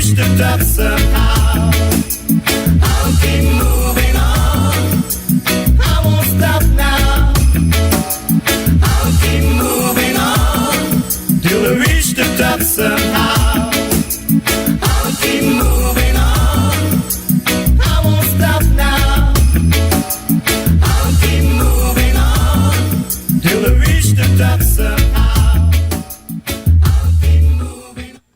reach the top somehow. I'll keep moving on. I won't stop now. I'll keep moving on till I reach the top somehow. I'll keep moving on. I won't stop now. I'll keep moving on till I reach the top somehow. I'll keep moving on.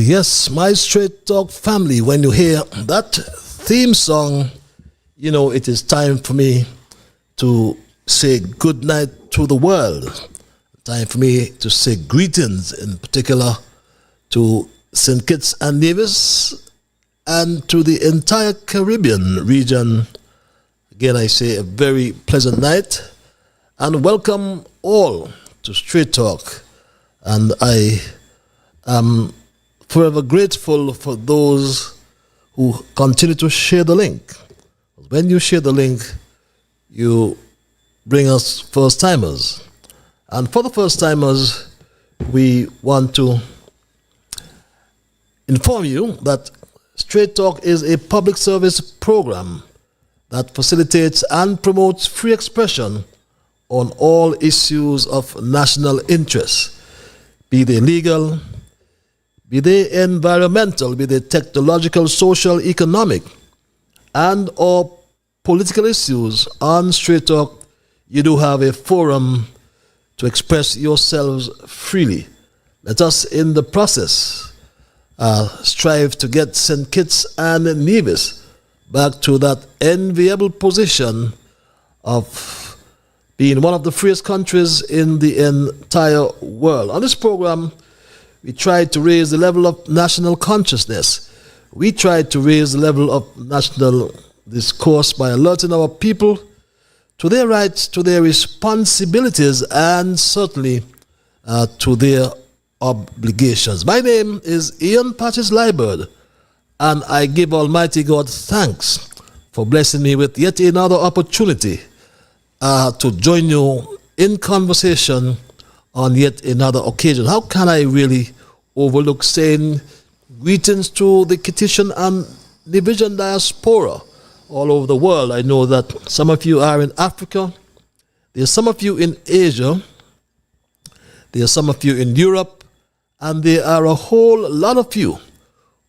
Yes, my Straight Talk family, when you hear that theme song, you know it is time for me to say good night to the world. Time for me to say greetings, in particular to St. Kitts and Nevis and to the entire Caribbean region. Again, I say a very pleasant night and welcome all to Straight Talk. And I am forever grateful for those who continue to share the link. When you share the link, you bring us first-timers. And for the first-timers, we want to inform you that Straight Talk is a public service program that facilitates and promotes free expression on all issues of national interest, be they legal, be they environmental, be they technological, social, economic, and or political issues. On Straight Talk, you do have a forum to express yourselves freely. Let us, in the process, strive to get St. Kitts and Nevis back to that enviable position of being one of the freest countries in the entire world. On this program, we tried to raise the level of national consciousness. We tried to raise the level of national discourse by alerting our people to their rights, to their responsibilities, and certainly to their obligations. My name is Ian Patches Liburd, and I give Almighty God thanks for blessing me with yet another opportunity to join you in conversation on yet another occasion. How can I really overlook saying greetings to the Kittian and Nevisan diaspora all over the world? I know that some of you are in Africa, there's some of you in Asia, there are some of you in Europe, and there are a whole lot of you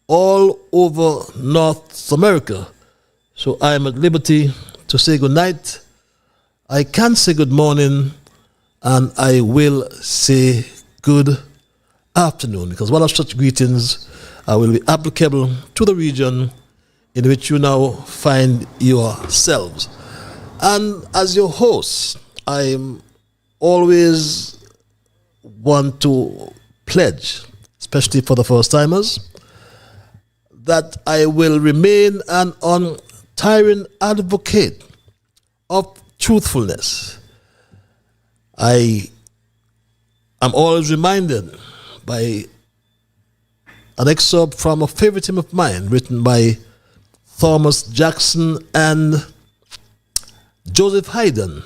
all over North America. So I am at liberty to say good night. I can say good morning, and I will say good afternoon, because one of such greetings will be applicable to the region in which you now find yourselves. And as your host, I always want to pledge, especially for the first timers, that I will remain an untiring advocate of truthfulness. I am always reminded by an excerpt from a favorite hymn of mine written by Thomas Jackson and Joseph Haydn.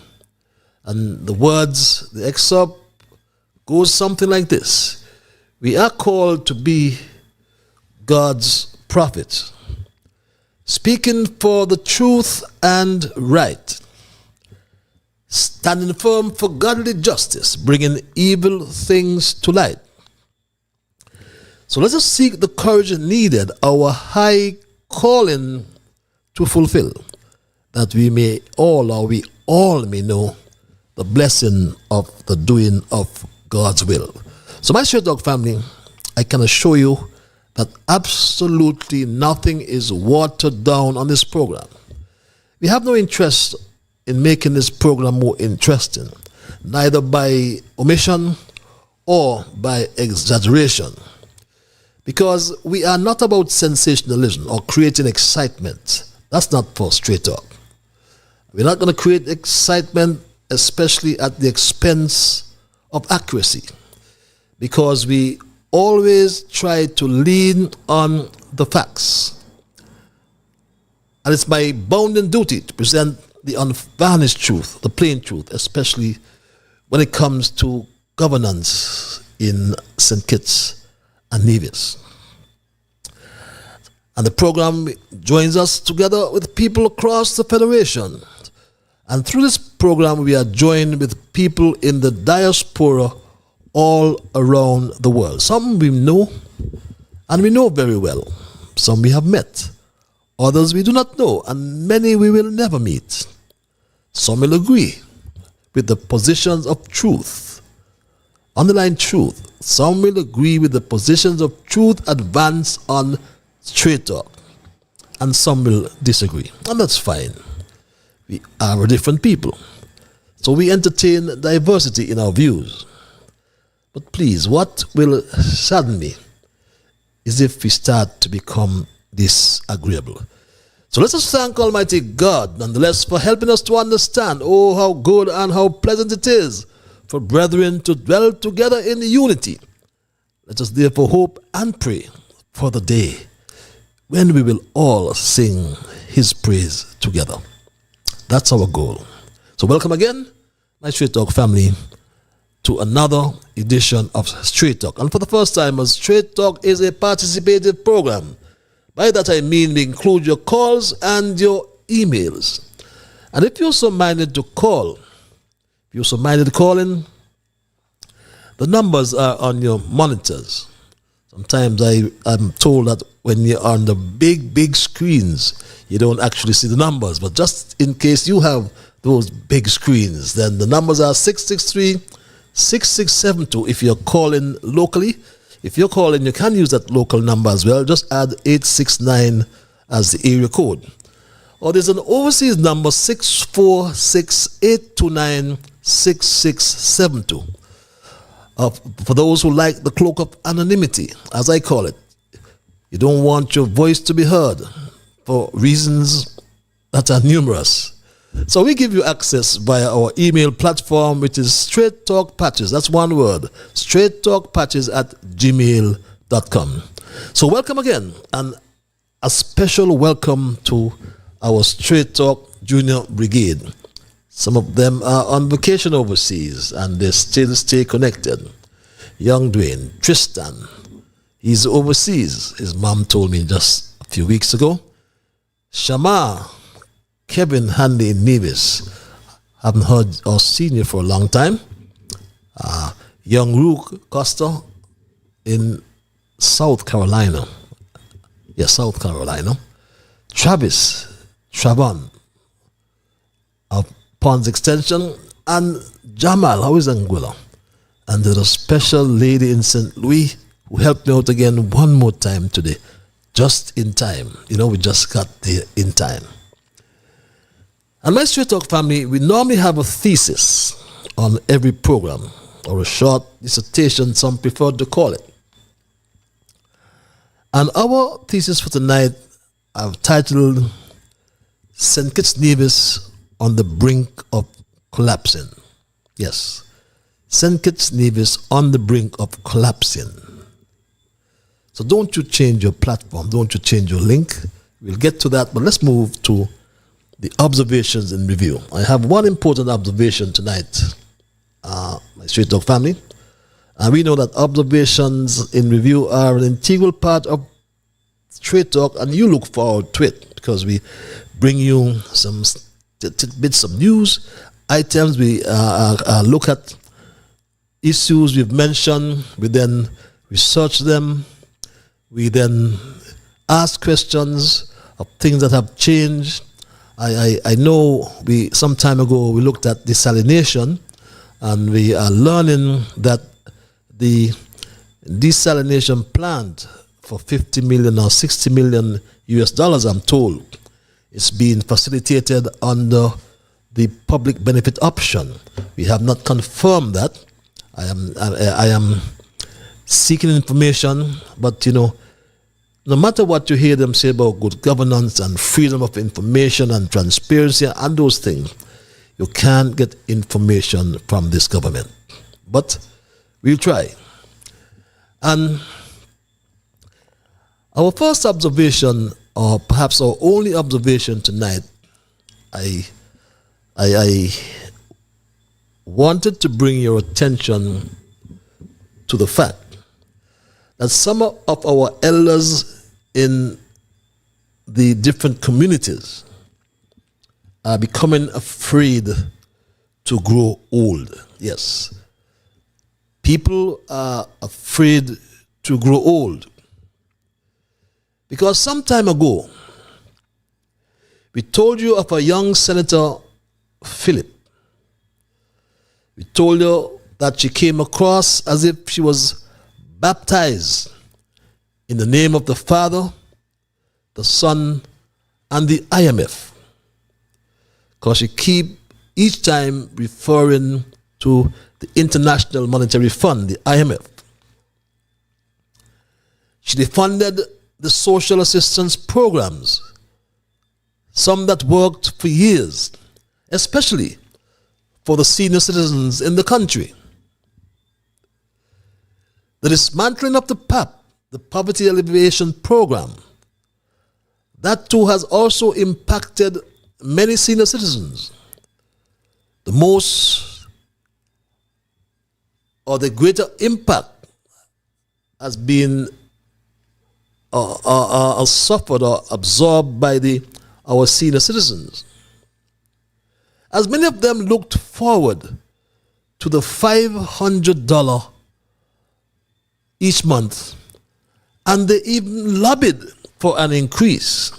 And the words, the excerpt goes something like this: we are called to be God's prophets, speaking for the truth and right, standing firm for godly justice, bringing evil things to light. So let us seek the courage needed, our high calling to fulfill, that we may all, or we all may know the blessing of the doing of God's will. So my Straight Talk family, I can assure you that absolutely nothing is watered down on this program. We have no interest in making this program more interesting, neither by omission or by exaggeration, because we are not about sensationalism or creating excitement. That's not for Straight Talk. We're not going to create excitement, especially at the expense of accuracy, because we always try to lean on the facts. And it's my bounden duty to present the unvarnished truth, the plain truth, especially when it comes to governance in St. Kitts and Nevis. And the program joins us together with people across the Federation. And through this program, we are joined with people in the diaspora all around the world. Some we know, and we know very well. Some we have met. Others we do not know, and many we will never meet. Some will agree with the positions of truth, underline truth. Some will agree with the positions of truth advanced on Straight Talk, and some will disagree, and that's fine. We are a different people, so we entertain diversity in our views. But please, what will sadden me is if we start to become disagreeable. So let us thank Almighty God, nonetheless, for helping us to understand, oh, how good and how pleasant it is for brethren to dwell together in unity. Let us therefore hope and pray for the day when we will all sing His praise together. That's our goal. So welcome again, my Straight Talk family, to another edition of Straight Talk. And for the first time, Straight Talk is a participative program. By that I mean we include your calls and your emails. And if you're so minded to call, if you're so minded to call in, the numbers are on your monitors. Sometimes I'm told that when you're on the big screens, you don't actually see the numbers. But just in case you have those big screens, then the numbers are 663-6672 if you're calling locally. If you're calling, you can use that local number as well. Just add 869 as the area code. Or there's an overseas number, 646-829-6672. For those who like the cloak of anonymity, as I call it. You don't want your voice to be heard for reasons that are numerous. So we give you access via our email platform, which is Straight Talk Patches. That's one word, straighttalkpatches@gmail.com. So welcome again, and a special welcome to our Straight Talk Junior Brigade. Some of them are on vacation overseas, and they still stay connected. Young Dwayne, Tristan, he's overseas. His mom told me just a few weeks ago. Shamar, Kevin Handy in Nevis. Haven't heard or seen you for a long time. Young Rook Costa in South Carolina. Yes, South Carolina. Travis, Travon of Ponds Extension, and Jamal, how is Anguilla? And there's a special lady in St. Louis who helped me out again one more time today. Just in time. You know, we just got there in time. And my Straight Talk family, we normally have a thesis on every program, or a short dissertation, some prefer to call it. And our thesis for tonight, I've titled St. Kitts-Nevis on the Brink of Collapsing. Yes, St. Kitts-Nevis on the brink of collapsing. So don't you change your platform, don't you change your link. We'll get to that, but let's move to the observations in review. I have one important observation tonight, my Straight Talk family. And we know that observations in review are an integral part of Straight Talk, and you look forward to it because we bring you some tidbits of news, items. We look at issues we've mentioned. We then research them. We then ask questions of things that have changed. I know some time ago we looked at desalination, and we are learning that the desalination plant for 50 million or 60 million US dollars, I'm told, is being facilitated under the public benefit option. We have not confirmed that. I am seeking information, but you know, no matter what you hear them say about good governance and freedom of information and transparency and those things, you can't get information from this government. But we'll try. And our first observation, or perhaps our only observation tonight, I wanted to bring your attention to the fact that some of our elders in the different communities are becoming afraid to grow old. Yes. People are afraid to grow old. Because some time ago, we told you of a young Senator, Philip. We told you that she came across as if she was baptized in the name of the Father, the Son, and the IMF. Because she keep each time referring to the International Monetary Fund, the IMF. She defunded the social assistance programs, some that worked for years, especially for the senior citizens in the country. The dismantling of the PAP, the Poverty Alleviation Program, that too has also impacted many senior citizens. The most, or the greater impact, has been suffered or absorbed by our senior citizens. as many of them looked forward to the $500 each month, and they even lobbied for an increase.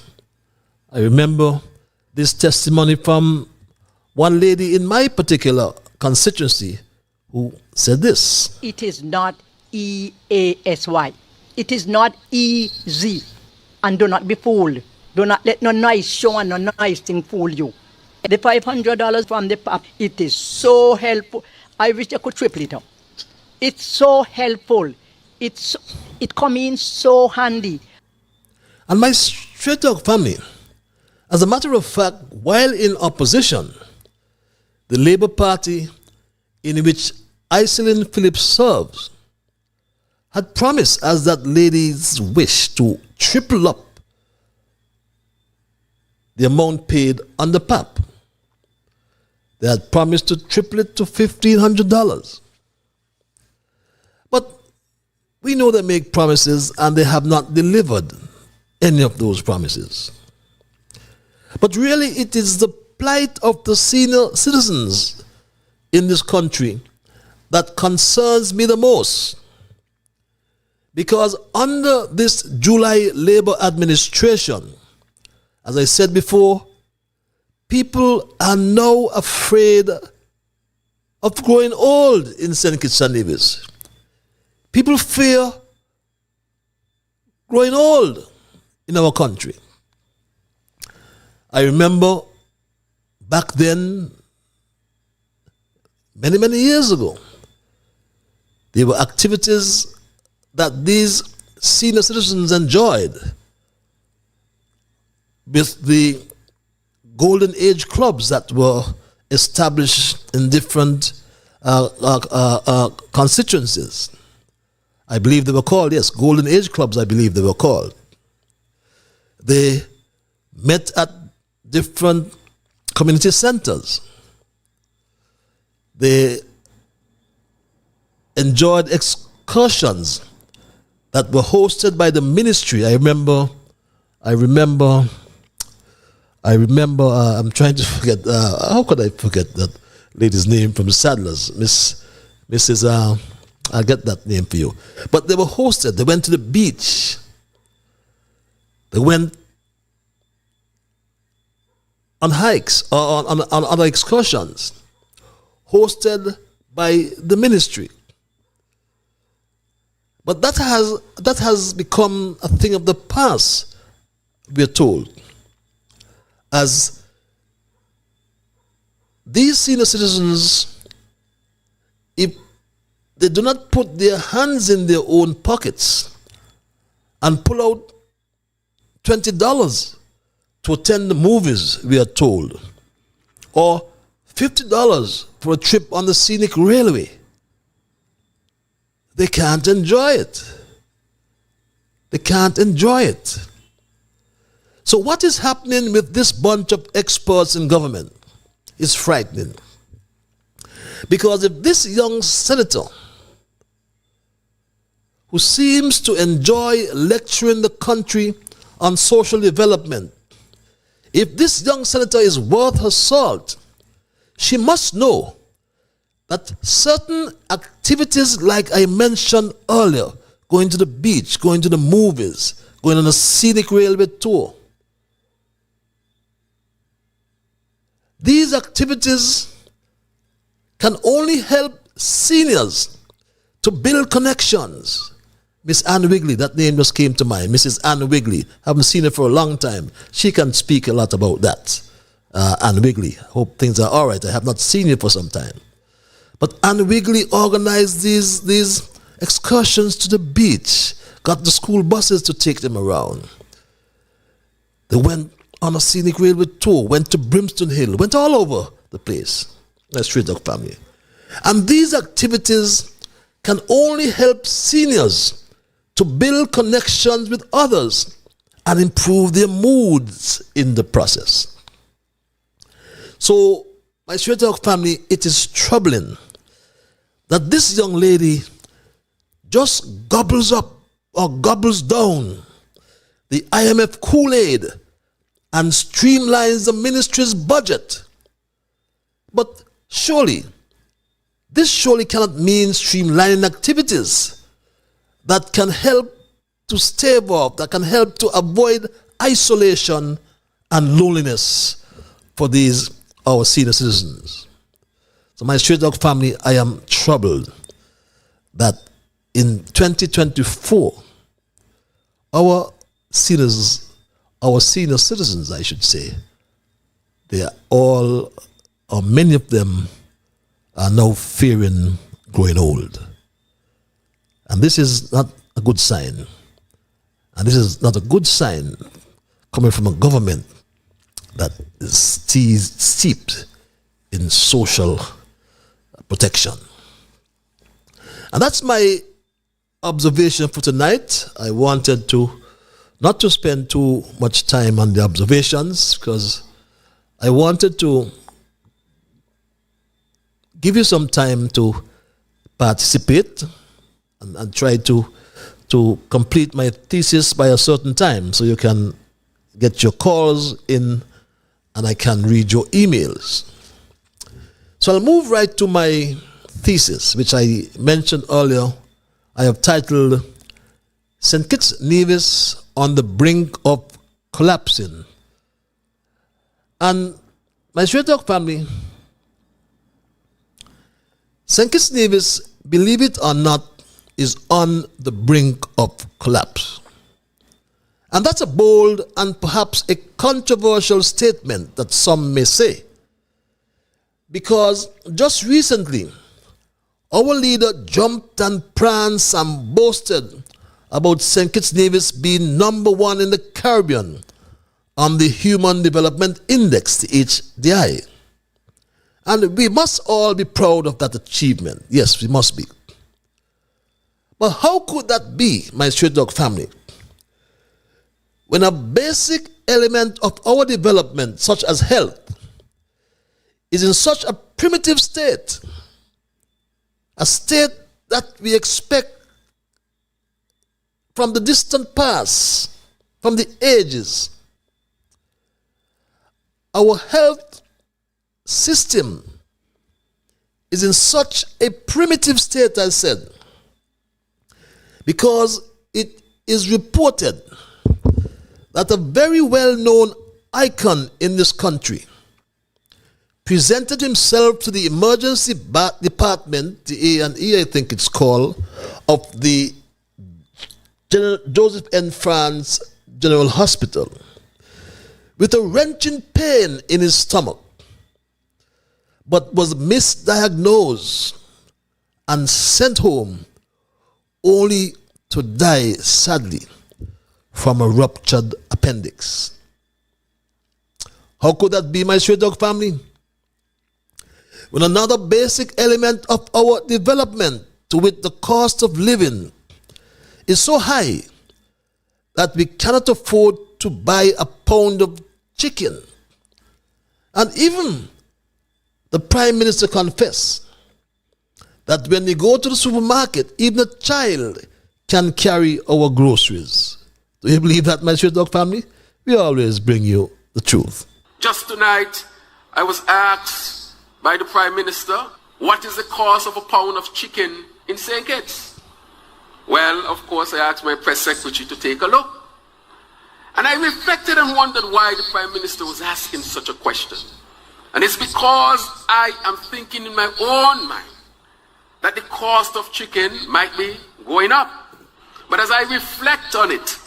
I remember this testimony from one lady in my particular constituency who said this. It is not EASY. It is not easy. And do not be fooled. Do not let no nice show and no nice thing fool you. The $500 from the PAP, it is so helpful. I wish I could triple it up. It's so helpful. It come in so handy. And my straight talk family, as a matter of fact, while in opposition, the Labour Party, in which Iselin Phillips serves, had promised as that lady's wish to triple up the amount paid on the PAP. They had promised to triple it to $1,500. But we know they make promises and they have not delivered any of those promises. But really, it is the plight of the senior citizens in this country that concerns me the most. Because under this July Labour administration, as I said before, people are now afraid of growing old in St. Kitts-Nevis. People fear growing old in our country. I remember back then, many, many years ago, there were activities that these senior citizens enjoyed with the golden age clubs that were established in different constituencies. I believe they were called, yes, golden age clubs, I believe they were called. They met at different community centers. They enjoyed excursions that were hosted by the ministry. I remember, I'm trying to forget, how could I forget that lady's name from Sadler's, Mrs. I'll get that name for you. But they were hosted, they went to the beach, they went on hikes or on other excursions, hosted by the ministry. But that has become a thing of the past, we are told, as these senior citizens, if they do not put their hands in their own pockets and pull out $20 to attend the movies, we are told, or $50 for a trip on the scenic railway, they can't enjoy it. They can't enjoy it. So what is happening with this bunch of experts in government is frightening. Because if this young senator, who seems to enjoy lecturing the country on social development, if this young senator is worth her salt, she must know that certain activities, like I mentioned earlier, going to the beach, going to the movies, going on a scenic railway tour, these activities can only help seniors to build connections. Miss Ann Wigley, that name just came to mind. Mrs. Ann Wigley, haven't seen her for a long time. She can speak a lot about that. Ann Wigley, hope things are all right. I have not seen you for some time. But Ann Wigley organized these excursions to the beach, got the school buses to take them around. They went on a scenic railway tour, went to Brimstone Hill, went all over the place. That's Straight Dog Family. And these activities can only help seniors to build connections with others and improve their moods in the process. So, my Straight Dog Family, it is troubling that this young lady just gobbles up or gobbles down the IMF Kool-Aid and streamlines the ministry's budget But surely, this surely cannot mean streamlining activities that can help to stave off, that can help to avoid isolation and loneliness for these our senior citizens. So my Straight Dog family, I am troubled that in 2024, our senior citizens, I should say, they are all, or many of them, are now fearing growing old. And this is not a good sign. And this is not a good sign coming from a government that is steeped in social protection. And that's my observation for tonight. I wanted to not to spend too much time on the observations because I wanted to give you some time to participate and try to complete my thesis by a certain time so you can get your calls in and I can read your emails. So I'll move right to my thesis, which I mentioned earlier. I have titled St. Kitts-Nevis on the Brink of Collapsing. And my Straight Dog family, St. Kitts-Nevis, believe it or not, is on the brink of collapse. And that's a bold and perhaps a controversial statement that some may say. Because just recently, our leader jumped and pranced and boasted about St. Kitts-Nevis being number one in the Caribbean on the Human Development Index, the HDI. And we must all be proud of that achievement. Yes, we must be. But how could that be, my Straight Dog family, when a basic element of our development, such as health, is in such a primitive state, a state that we expect from the distant past, from the ages? Our health system is in such a primitive state, I said, because it is reported that a very well-known icon in this country presented himself to the emergency department, the A&E I think it's called, of the Joseph N. France General Hospital with a wrenching pain in his stomach, but was misdiagnosed and sent home only to die sadly from a ruptured appendix. How could that be, my Straight Dog family? When another basic element of our development, to wit the cost of living, is so high that we cannot afford to buy a pound of chicken. And even the Prime Minister confessed that when we go to the supermarket, even a child can carry our groceries. Do you believe that, my Straight Dog family? We always bring you the truth. Just tonight, I was asked by the Prime Minister, what is the cost of a pound of chicken in St. Kitts? Well, of course, I asked my press secretary to take a look. And I reflected and wondered why the Prime Minister was asking such a question. And it's because I am thinking in my own mind that the cost of chicken might be going up. But as I reflect on it,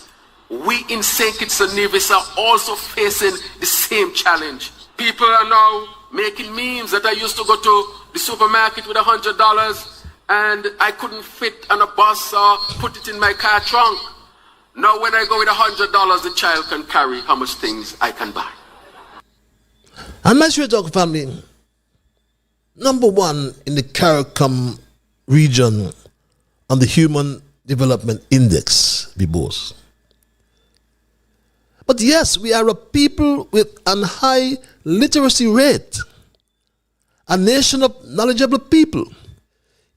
we in St. Kitts-Nevis are also facing the same challenge. People are now making memes that I used to go to the supermarket with $100 and I couldn't fit on a bus or put it in my car trunk. Now when I go with $100, the child can carry how much things I can buy. And my Straight Dog family, number one in the CARICOM region on the Human Development Index, we boast. But yes, we are a people with a high literacy rate, a nation of knowledgeable people.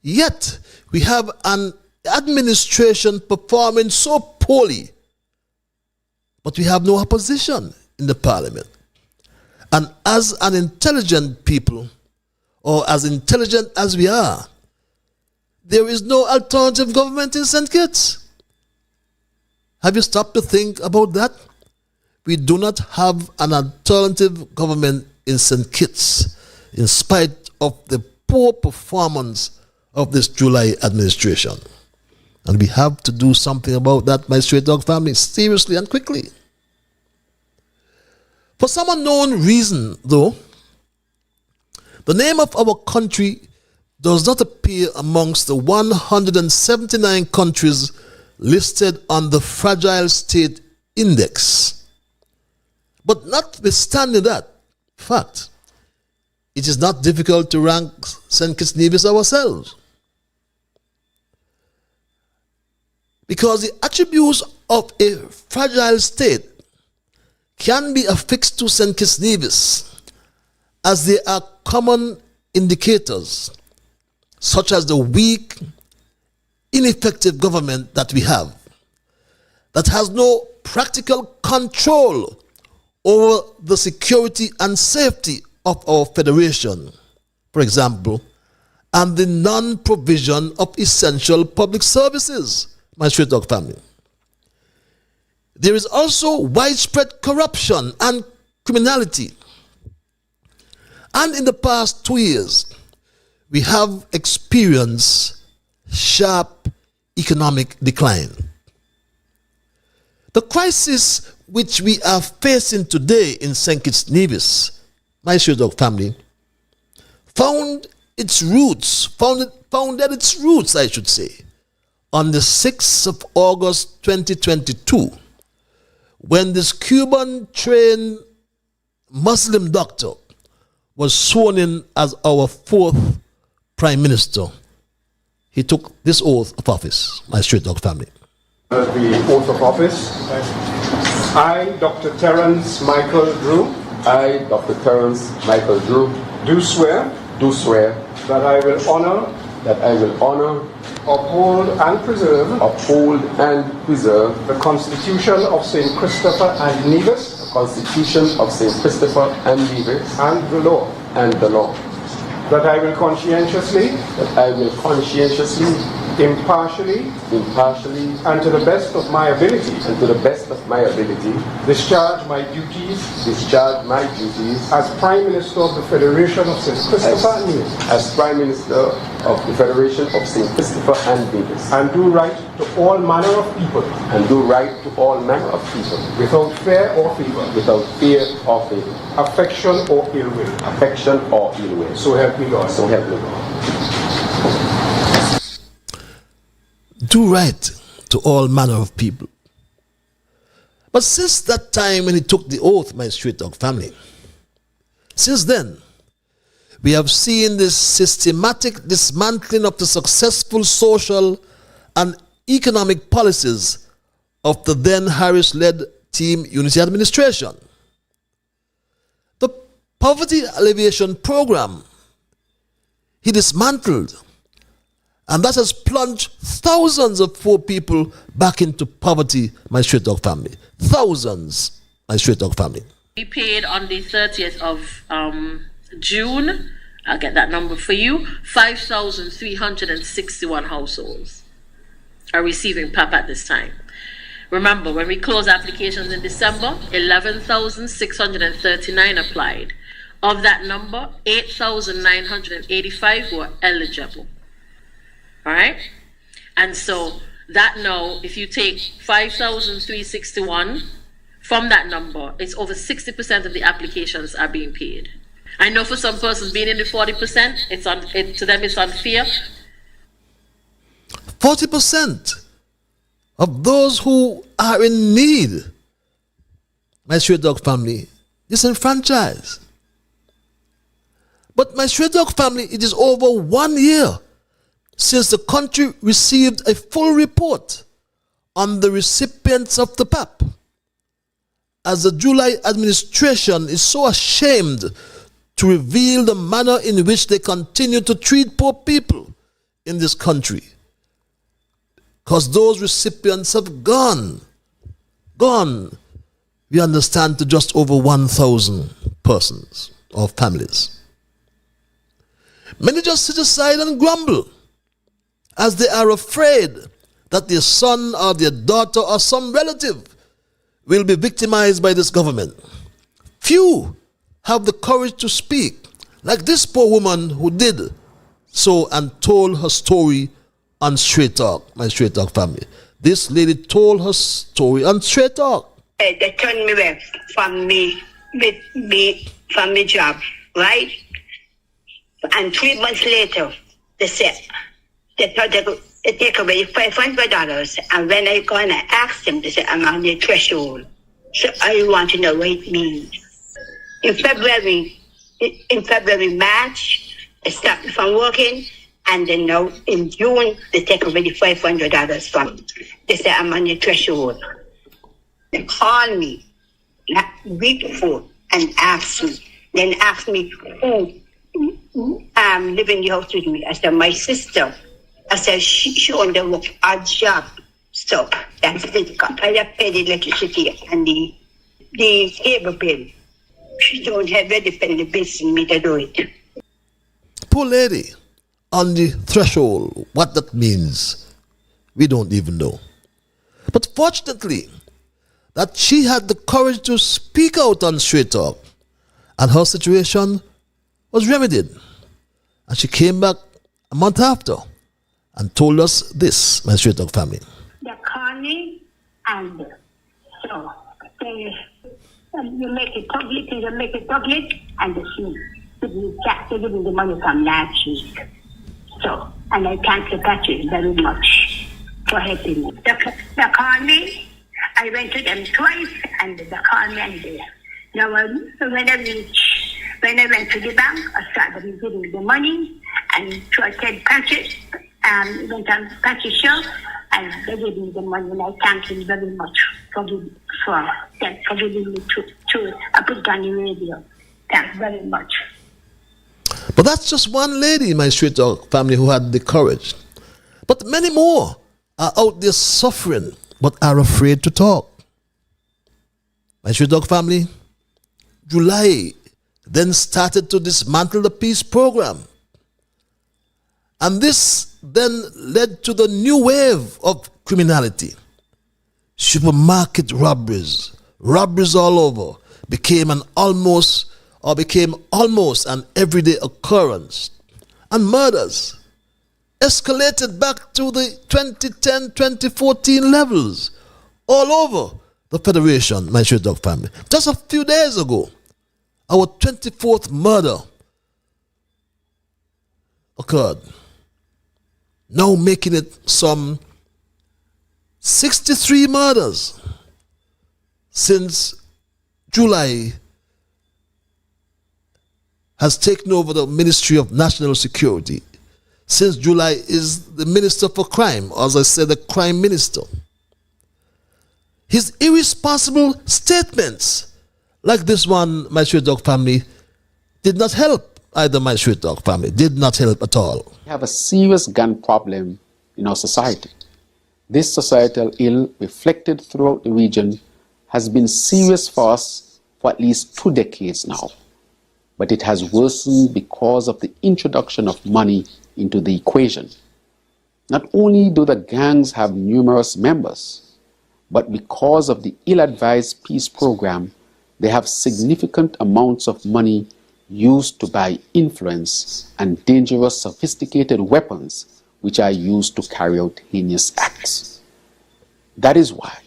Yet, we have an administration performing so poorly, but we have no opposition in the parliament. And as an intelligent people, or as intelligent as we are, there is no alternative government in St. Kitts. Have you stopped to think about that? We do not have an alternative government in St. Kitts, in spite of the poor performance of this July administration. And we have to do something about that, my Straight Dog family, seriously and quickly. For some unknown reason, though, the name of our country does not appear amongst the 179 countries listed on the Fragile State Index. But notwithstanding that fact, it is not difficult to rank St. Kitts-Nevis ourselves. Because the attributes of a fragile state can be affixed to St. Kitts-Nevis, as they are common indicators, such as the weak, ineffective government that we have, that has no practical control over the security and safety of our federation, for example, and the non-provision of essential public services, my Straight Dog family. There is also widespread corruption and criminality. And in the past 2 years, we have experienced sharp economic decline. The crisis which we are facing today in St. Kitts-Nevis, my Straight Dog family, founded its roots, I should say, on the 6th of August 2022, when this Cuban-trained Muslim doctor was sworn in as our 4th Prime Minister. He took this oath of office, my Straight Dog family. The oath of office. I, Dr. Terence Michael Drew. I, Dr. Terence Michael Drew, Do swear. that I will honor, Uphold and preserve. the The Constitution of St. Christopher and Nevis. Constitution of St. Christopher and Nevis, And the law. and the law. That I will conscientiously. Impartially. And And to the best of my ability. to the best of my ability, Discharge my duties. as As Prime Minister of the Federation of St. Christopher and Nevis. Prime Minister of the Federation of St. Christopher and Nevis, And do right to all manner of people. and do right to all manner of people, Without fear or favor. without fear or favor, Affection or ill will. affection or ill will. So help me God. So help me God. Do right to all manner of people. But since that time when he took the oath, my Straight Dog family, since then, we have seen this systematic dismantling of the successful social and economic policies of the then Harris-led Team Unity administration. The poverty alleviation program he dismantled, and that has plunged thousands of poor people back into poverty, my Straight Dog family. Thousands, my Straight Dog family. We paid on the 30th of June, I'll get that number for you, 5,361 households are receiving PAP at this time. Remember, when we closed applications in December, 11,639 applied. Of that number, 8,985 were eligible. All right? And so that now, if you take 5,361 from that number, it's over 60% of the applications are being paid. I know for some persons being in the 40%, to them it's unfair. 40% of those who are in need, my Straight Dog family, disenfranchised. But my Straight Dog family, it is over 1 year since the country received a full report on the recipients of the PAP, as the July administration is so ashamed to reveal the manner in which they continue to treat poor people in this country. Because those recipients have gone, we understand, to just over 1,000 persons or families. Many just sit aside and grumble as they are afraid that their son or their daughter or some relative will be victimized by this government. Few have the courage to speak, like this poor woman who did so and told her story on Straight Talk, my Straight Talk family. This lady told her story on Straight Talk. They turned me away from my job, right? And 3 months later, they said they thought they could take away $500. And when I go and I asked them, they said I'm on the threshold. So I want to know what it means. In February, March, they stopped me from working, and then now in June they take away the $500 from me. They say I'm on the threshold. They called me the week before and asked me who living in the house with me. I said my sister. I said she only work odd job stuff. That's it. I pay the electricity and the cable bill. She don't have any dependent bills in me to do it. Poor lady on the threshold. What that means, we don't even know. But fortunately, that she had the courage to speak out on Straight Talk, and her situation was remedied. And she came back a month after and told us this, my Straight Talk family. They call me, and so you make it public, and they give me the money from last week. So, and I thank the Patrick very much for helping me. They call me. I went to them twice, and they called me, and now when I went to the bank, I started giving me the money, and so I said, Patrick, went on Patrick's show, and they gave me the money, and I thank him very much for giving me to I put it on the radio. Thanks very much. But that's just one lady in my Straight Talk family who had the courage. But many more are out there suffering but are afraid to talk. My Straight Talk family, July then started to dismantle the peace program. And this then led to the new wave of criminality. Supermarket robberies all over, became almost an everyday occurrence. And murders escalated back to the 2010, 2014 levels all over the Federation, my Straight Talk family. Just a few days ago, our 24th murder occurred, now making it some 63 murders since July has taken over the Ministry of National Security. Since July is the Minister for Crime, or as I said, the Crime Minister. His irresponsible statements, like this one, my Straight Talk family, did not help either. My Straight Talk family did not help at all. We have a serious gun problem in our society. This societal ill, reflected throughout the region, has been serious for us for at least 2 decades now. But it has worsened because of the introduction of money into the equation. Not only do the gangs have numerous members, but because of the ill-advised peace program, they have significant amounts of money used to buy influence and dangerous sophisticated weapons which are used to carry out heinous acts. That is why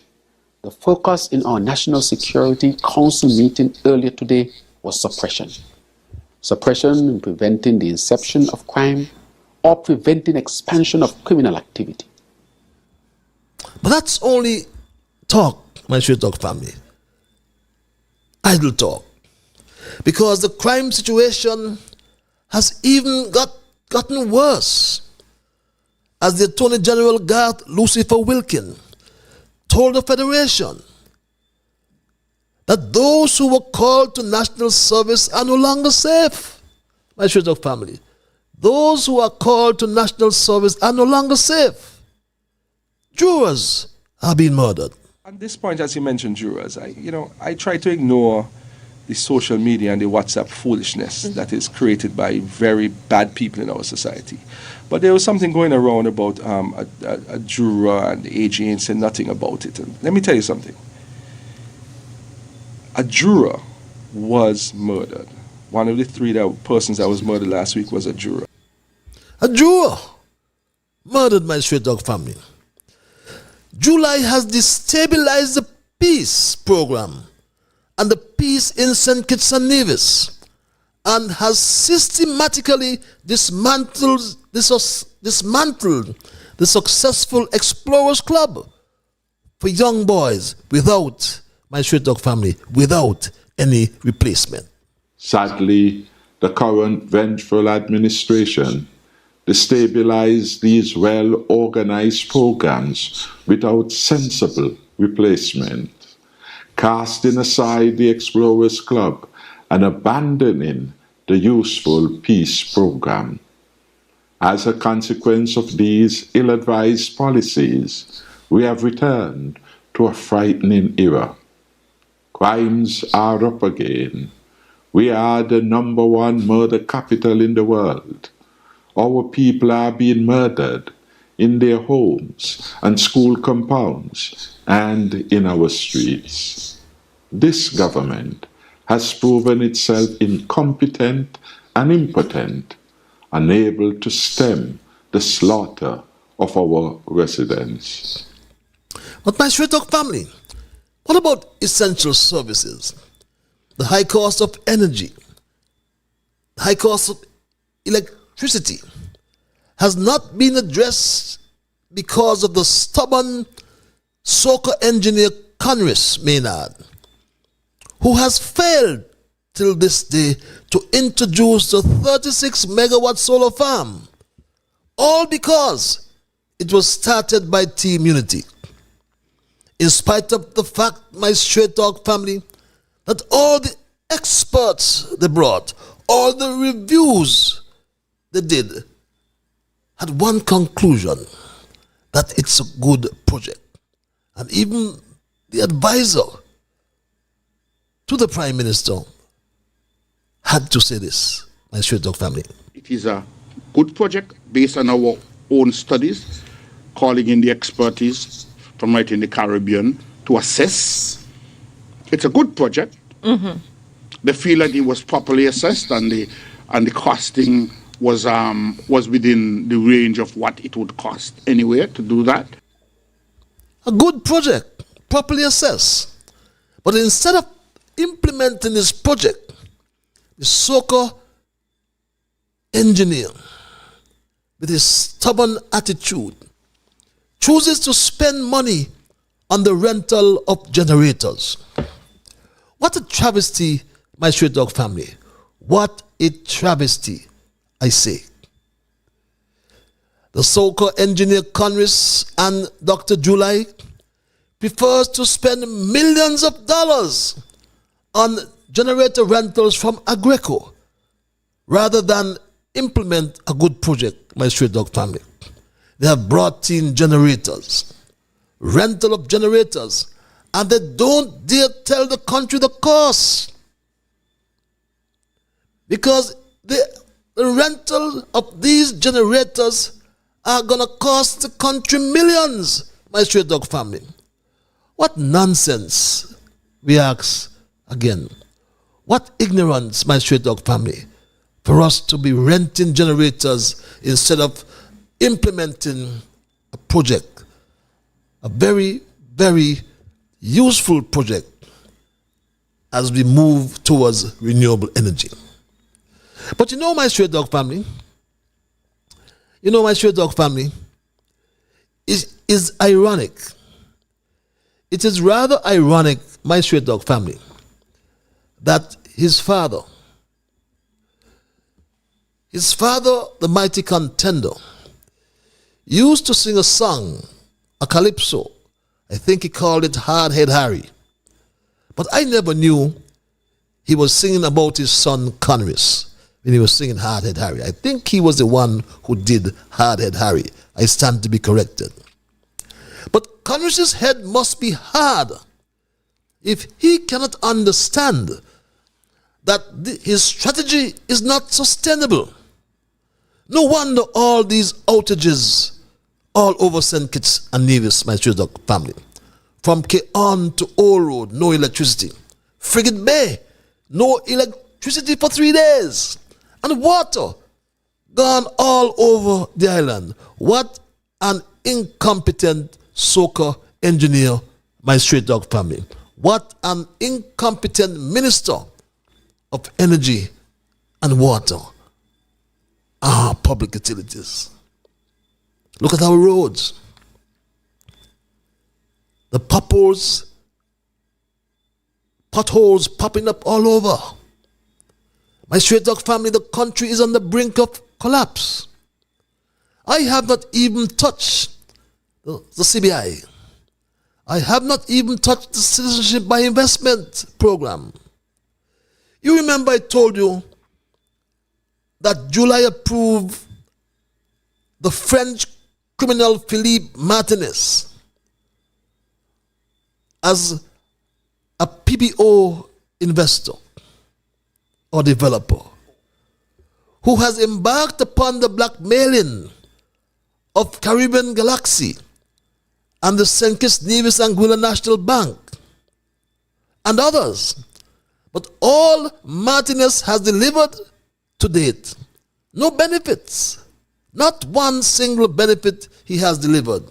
the focus in our National Security Council meeting earlier today was suppression. Suppression in preventing the inception of crime or preventing expansion of criminal activity. But that's only talk, my Straight Talk family. Idle talk. Because the crime situation has even gotten worse. As the Attorney General Garth Lucifer Wilkin told the Federation that those who were called to national service are no longer safe. My Straight Talk family. Those who are called to national service are no longer safe. Jurors are being murdered. At this point, as you mentioned, jurors, I try to ignore the social media and the WhatsApp foolishness that is created by very bad people in our society. But there was something going around about a juror, and the AG ain't said nothing about it. And let me tell you something. A juror was murdered. One of the three persons that was murdered last week was a juror. A juror murdered my straight dog family. July has destabilized the peace program and the peace in St. Kitts-Nevis, and has systematically dismantled the successful Explorers Club for young boys without my straight dog family, without any replacement. Sadly, the current vengeful administration destabilized these well-organized programs without sensible replacement, casting aside the Explorers Club and abandoning the useful peace program. As a consequence of these ill-advised policies, we have returned to a frightening era. Crimes are up again. We are the #1 murder capital in the world. Our people are being murdered in their homes and school compounds and in our streets. This government has proven itself incompetent and impotent, unable to stem the slaughter of our residents. But my straight dog family, what about essential services? The high cost of energy, the high cost of electricity has not been addressed because of the stubborn soccer engineer Conris Maynard, who has failed till this day to introduce the 36 megawatt solar farm, all because it was started by Team Unity. In spite of the fact, my straight dog family, that all the experts they brought, all the reviews they did, had one conclusion, that it's a good project. And even the advisor to the Prime Minister had to say this, my straight dog family. It is a good project based on our own studies, calling in the expertise from right in the Caribbean to assess. It's a good project. Mm-hmm. They feel that it was properly assessed, and the costing was within the range of what it would cost anyway to do that. A good project, properly assessed. But instead of implementing this project, the soccer engineer, with his stubborn attitude, chooses to spend money on the rental of generators. What a travesty, my straight dog family. What a travesty, I say. The soccer engineer Conris and Dr. July prefers to spend millions of dollars on generator rentals from Agreco rather than implement a good project, my straight dog family. They have brought in generators, rental of generators, and they don't dare tell the country the cost. Because the rental of these generators are going to cost the country millions, my straight dog family. What nonsense, we ask again. What ignorance, my straight dog family, for us to be renting generators instead of implementing a project, a very, very useful project as we move towards renewable energy. But you know, my straight dog family, is ironic. It is rather ironic, my straight dog family, that his father, the mighty contender, used to sing a song, a calypso. I think he called it Hard Head Harry. But I never knew he was singing about his son Conris when he was singing Hard Head Harry. I think he was the one who did Hard Head Harry. I stand to be corrected. But Conris's head must be hard if he cannot understand that his strategy is not sustainable. No wonder all these outages all over St. Kitts and Nevis, my Stray Dog family. From Keon to Old Road, no electricity. Frigate Bay, no electricity for 3 days. And water gone all over the island. What an incompetent soccer engineer, my Stray Dog family. What an incompetent minister of energy and water. Public utilities. Look at our roads. The potholes popping up all over. My Stray Dog family, the country is on the brink of collapse. I have not even touched the CBI. I have not even touched the citizenship by investment program. You remember I told you that July approved the French criminal Philippe Martinez as a PPO investor or developer who has embarked upon the blackmailing of Caribbean Galaxy and the St. Kitts-Nevis Anguilla National Bank and others. But all Martinez has delivered to date, no benefits. Not one single benefit he has delivered.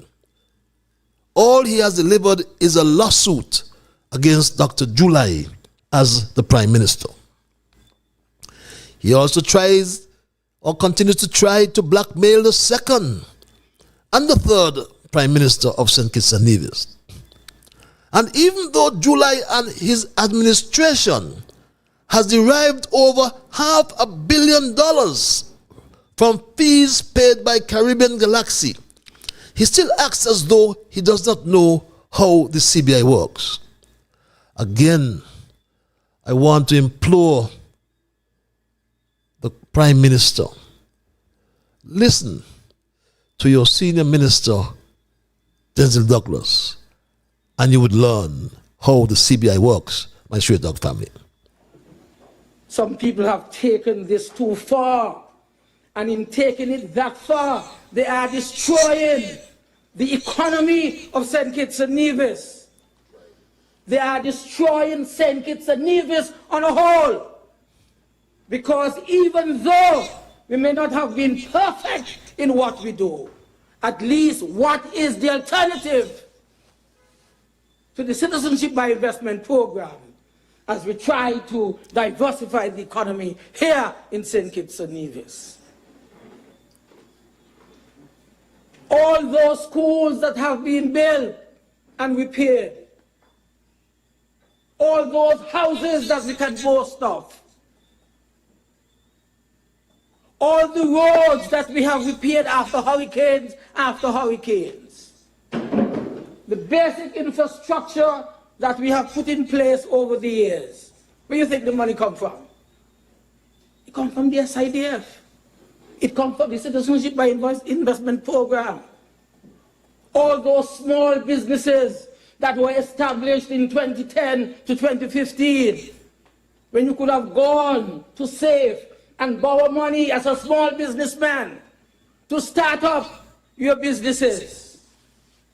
All he has delivered is a lawsuit against Dr. July as the Prime Minister. He also tries or continues to try to blackmail the second and the third Prime Minister of St. Kitts and Nevis. And even though July and his administration has derived over $500 million from fees paid by Caribbean Galaxy, he still acts as though he does not know how the CBI works. Again, I want to implore the Prime Minister, listen to your senior minister, Denzel Douglas, and you would learn how the CBI works, my Stray Dog family. Some people have taken this too far, and in taking it that far, they are destroying the economy of St. Kitts and Nevis. They are destroying St. Kitts and Nevis on a whole. Because even though we may not have been perfect in what we do, at least what is the alternative to the citizenship by investment program as we try to diversify the economy here in St. Kitts and Nevis? All those schools that have been built and repaired, all those houses that we can boast of, all the roads that we have repaired after hurricanes, the basic infrastructure that we have put in place over the years. Where do you think the money come from? It comes from the SIDF. It comes from the Citizenship by Investment Program. All those small businesses that were established in 2010 to 2015, when you could have gone to save and borrow money as a small businessman to start up your businesses.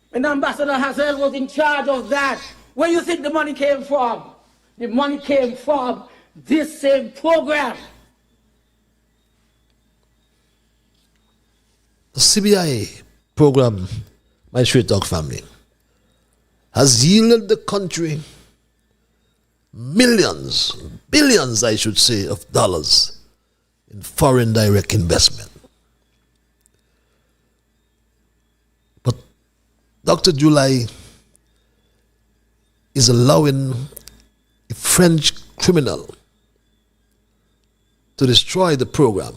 When Ambassador Hazel was in charge of that, where do you think the money came from? The money came from this same program. The CBI program, my Stray Dog family, has yielded the country millions, billions, I should say, of dollars in foreign direct investment. But Dr. July is allowing a French criminal to destroy the program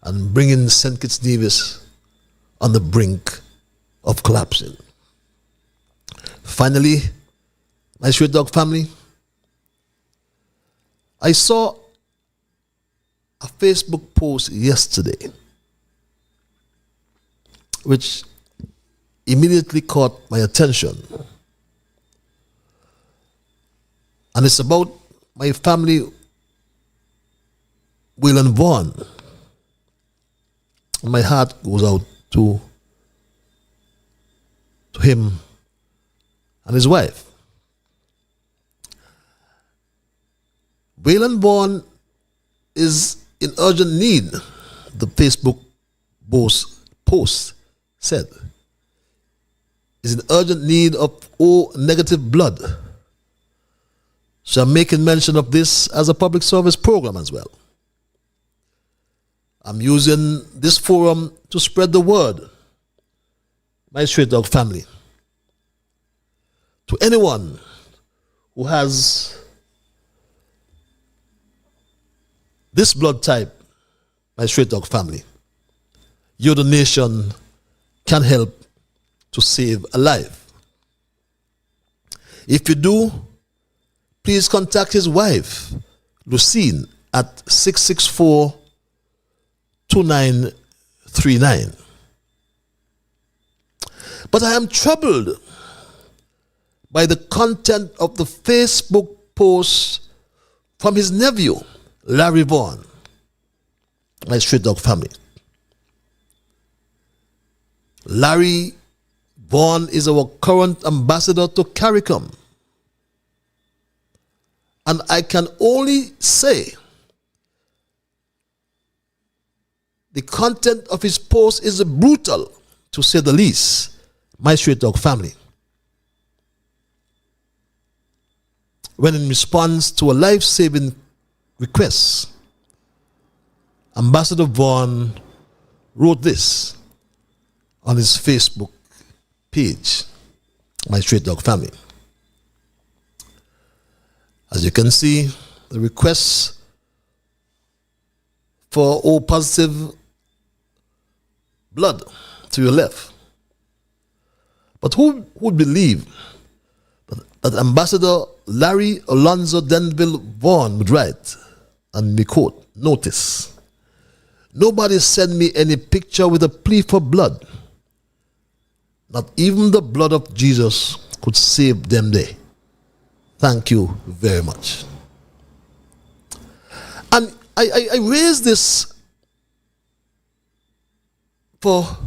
and bringing St. Kitts-Nevis on the brink of collapsing. Finally, my Stray Dog family, I saw a Facebook post yesterday which immediately caught my attention. And it's about my family, Will and Vaughn. My heart goes out to him and his wife. Waylon Vaughn is in urgent need, the Facebook post said, is in urgent need of O negative blood. So I'm making mention of this as a public service program as well. I'm using this forum to spread the word, my Straight Dog family, to anyone who has this blood type, my Straight Dog family. Your donation can help to save a life. If you do, please contact his wife, Lucine, at 664-2939. But I am troubled by the content of the Facebook post from his nephew, Larry Vaughn, my Straight Dog family. Larry Vaughn is our current ambassador to CARICOM. And I can only say the content of his post is brutal, to say the least, my Straight Dog family. When in response to a life-saving request, Ambassador Vaughn wrote this on his Facebook page, my Straight Dog family. As you can see, the request for O positive blood to your left. But who would believe that Ambassador Larry Alonzo Denville Vaughn would write, and me quote, "Notice, nobody sent me any picture with a plea for blood. Not even the blood of Jesus could save them there. Thank you very much." And I raise this for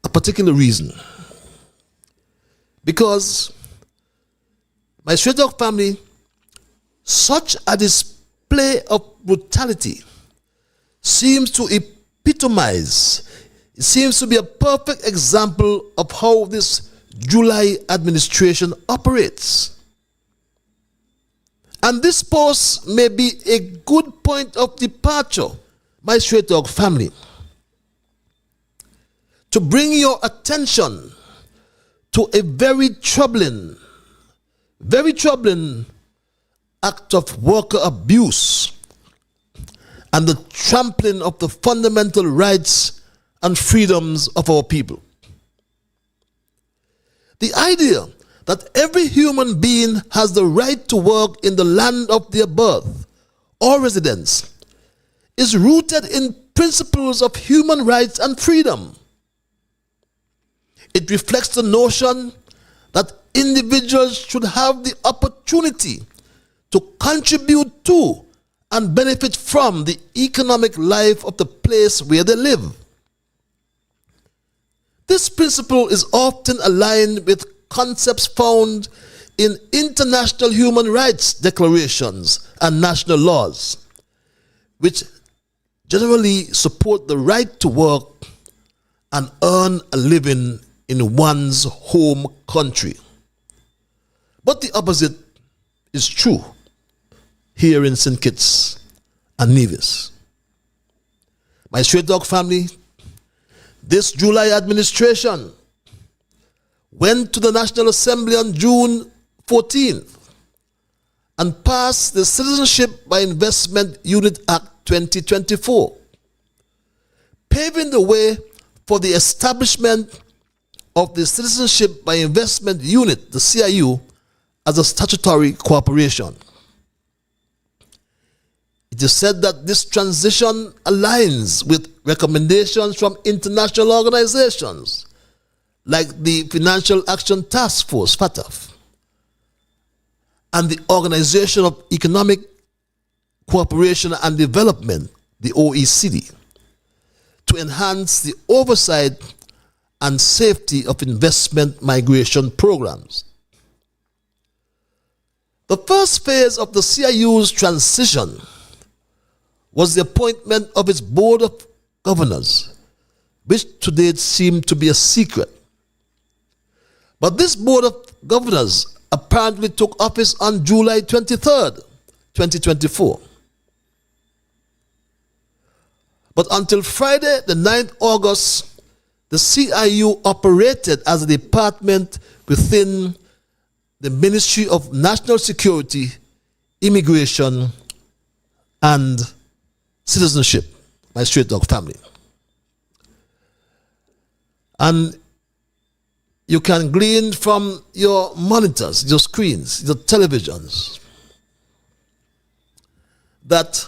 a particular reason. Because my Straight Dog family, such a display of brutality seems to epitomize, it seems to be a perfect example of how this July administration operates. And this post may be a good point of departure, my Straight Dog family, to bring your attention to a very troubling act of worker abuse and the trampling of the fundamental rights and freedoms of our people. The idea that every human being has the right to work in the land of their birth or residence is rooted in principles of human rights and freedom. It reflects the notion that individuals should have the opportunity to contribute to and benefit from the economic life of the place where they live. This principle is often aligned with concepts found in international human rights declarations and national laws, which generally support the right to work and earn a living in one's home country. But the opposite is true here in St. Kitts and Nevis. My Straight Dog family, this July administration went to the National Assembly on June 14th and passed the Citizenship by Investment Unit Act 2024, paving the way for the establishment of the Citizenship by Investment Unit, the CIU, as a statutory corporation. It is said that this transition aligns with recommendations from international organizations like the Financial Action Task Force, FATF, and the Organization of Economic Cooperation and Development, the OECD, to enhance the oversight and safety of investment migration programs. The first phase of the CIU's transition was the appointment of its Board of Governors, which to date seemed to be a secret. But this Board of Governors apparently took office on July 23rd, 2024. But until Friday, the 9th August, the CIU operated as a department within the Ministry of National Security, Immigration, and Citizenship, my straight dog family. And you can glean from your monitors, your screens, your televisions, that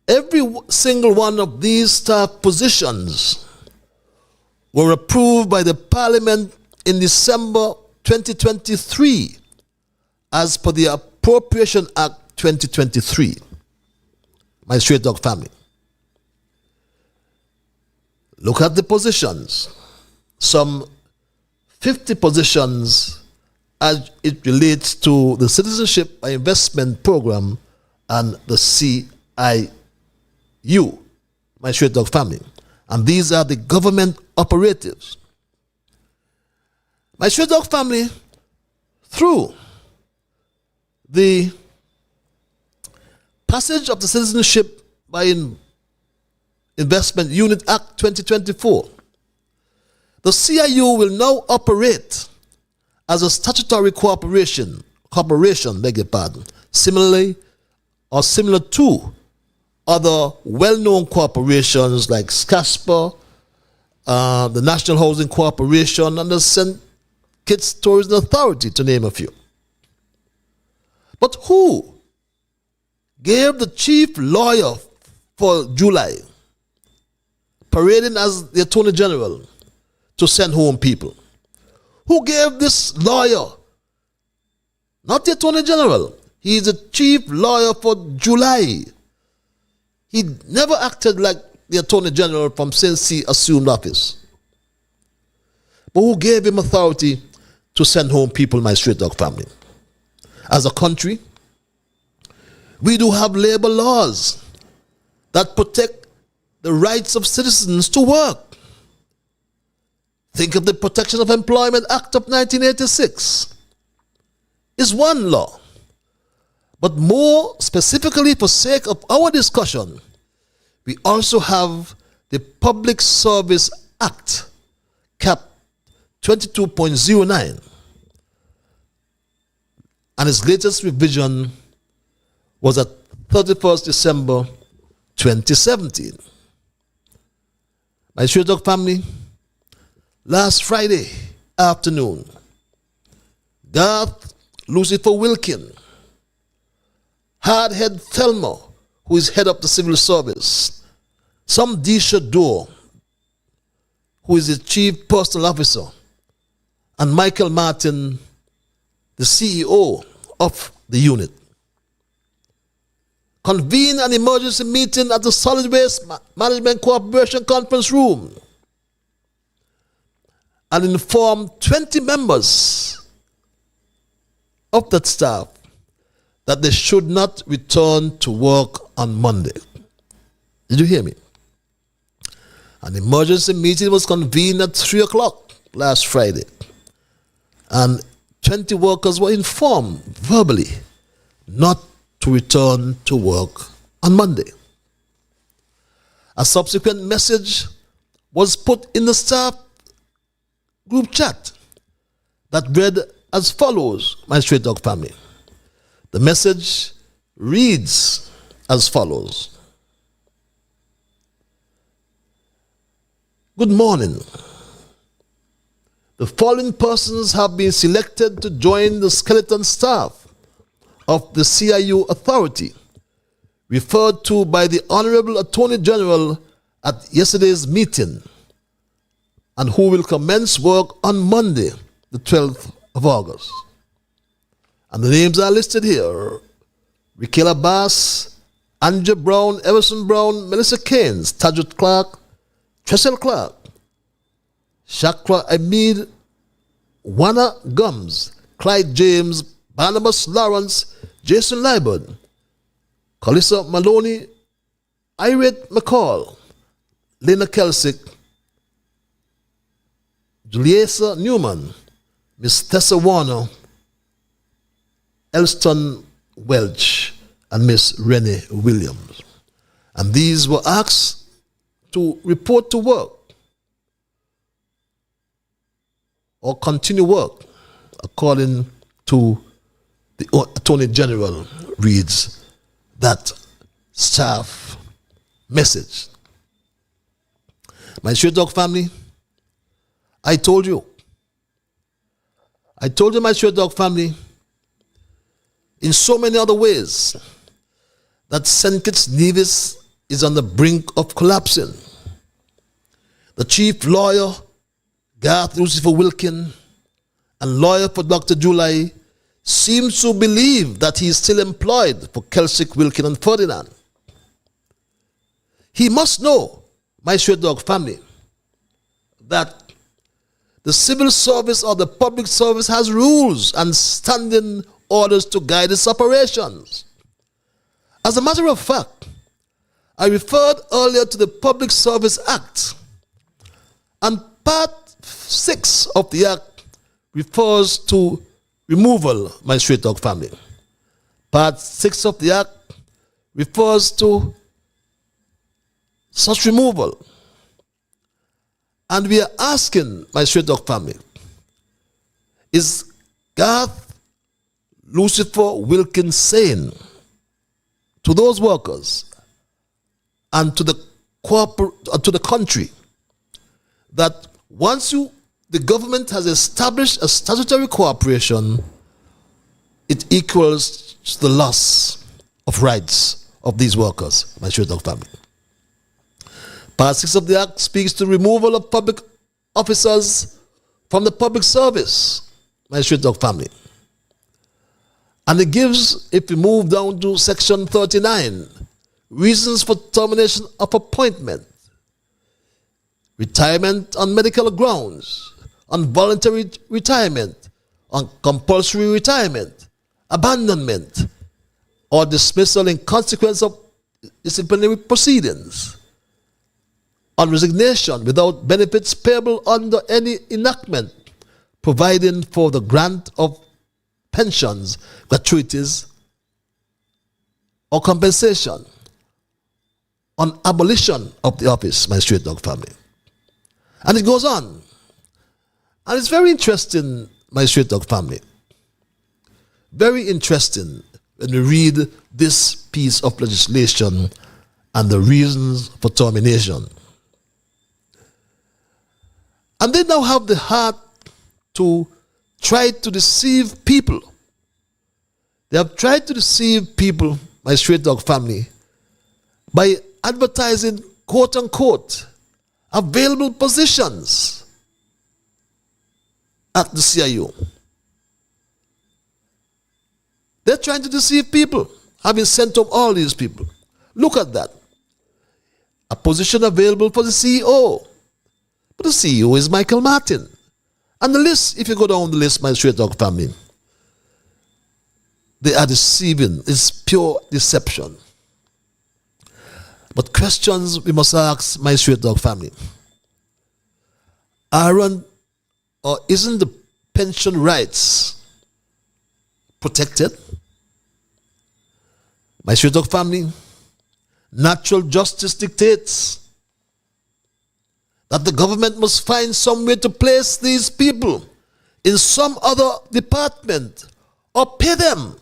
every single one of these staff positions were approved by the Parliament in December 2023 as per the Appropriation Act 2023. My straight dog family. Look at the positions. Some 50 positions as it relates to the Citizenship and Investment Program and the CIU, my straight dog family. And these are the government operatives. My straight dog family, through the passage of the Citizenship by Investment Unit Act 2024, the CIU will now operate as a statutory corporation, beg your pardon, similar to other well-known corporations like SCASPA, the National Housing Corporation, and the St. Kitts Tourism Authority, to name a few. But who gave the chief lawyer for July, parading as the Attorney General, to send home people? Who gave this lawyer, not the Attorney General, he is the chief lawyer for July. He never acted like the Attorney General from since he assumed office. But who gave him authority to send home people, my straight dog family? As a country, we do have labor laws that protect the rights of citizens to work. Think of the Protection of Employment Act of 1986. Is one law. But more specifically, for sake of our discussion, we also have the Public Service Act, Cap 22.09, and its latest revision was at 31st December 2017. My straight dog family, last Friday afternoon, Garth Lucifer Wilkin, Hardhead Thelma, who is head of the civil service, some Disha Dore, who is the chief personal officer, and Michael Martin, the CEO of the unit, convened an emergency meeting at the Solid Waste Management Corporation conference room and informed 20 members of that staff that they should not return to work on Monday. Did you hear me? An emergency meeting was convened at 3 o'clock last Friday, and 20 workers were informed verbally not to return to work on Monday. A subsequent message was put in the staff group chat that read as follows, my straight dog family. The message reads as follows. Good morning. The following persons have been selected to join the skeleton staff of the CIU authority, referred to by the Honorable Attorney General at yesterday's meeting, and who will commence work on Monday, the 12th of August. And the names are listed here: Rikela Bass, Andrew Brown, Everson Brown, Melissa Keynes, Tajut Clark, Tressel Clark, Shakra Amid, Wana Gums, Clyde James, Barnabas Lawrence, Jason Liburd, Calissa Maloney, Irate McCall, Lena Kelsick, Juliesa Newman, Miss Tessa Warner, Elston Welch, and Miss Renee Williams. And these were asked to report to work or continue work according to the Attorney General reads that staff message. My Straight Dog family, I told you, my Straight Dog family, in so many other ways, that St. Kitts-Nevis is on the brink of collapsing. The chief lawyer, Garth Lucifer Wilkin, and lawyer for Dr. July, seems to believe that he is still employed for Kelsick, Wilkin, and Ferdinand. He must know, my Straight Dog family, that the civil service or the public service has rules and standing orders to guide its operations. As a matter of fact, I referred earlier to the Public Service Act, and Part 6 of the Act refers to removal, my Straight Dog family. Part 6 of the Act refers to such removal. And we are asking, my Straight Dog family, is Garth Lucifer Wilkins saying to those workers and to the country that once the government has established a statutory cooperation, it equals the loss of rights of these workers, my Straight Dog family. Part 6 of the Act speaks to removal of public officers from the public service, my Straight Dog family. And it gives, if we move down to section 39, reasons for termination of appointment, retirement on medical grounds, on voluntary retirement, on compulsory retirement, abandonment, or dismissal in consequence of disciplinary proceedings, on resignation without benefits payable under any enactment, providing for the grant of pensions, gratuities, or compensation, on abolition of the office, my Straight Dog family. And it goes on. And it's very interesting, my Straight Dog family. Very interesting when we read this piece of legislation and the reasons for termination. And they now have the heart to try to deceive people. They have tried to deceive people, my Straight Dog family, by advertising, quote unquote, available positions at the CIU. They're trying to deceive people, having sent up all these people. Look at that. A position available for the CEO. But the CEO is Michael Martin. And the list, if you go down the list, my Straight Dog family, they are deceiving. It's pure deception. But questions we must ask, my Straight Dog family. Aren't or isn't the pension rights protected? My Straight Dog family, natural justice dictates that the government must find some way to place these people in some other department or pay them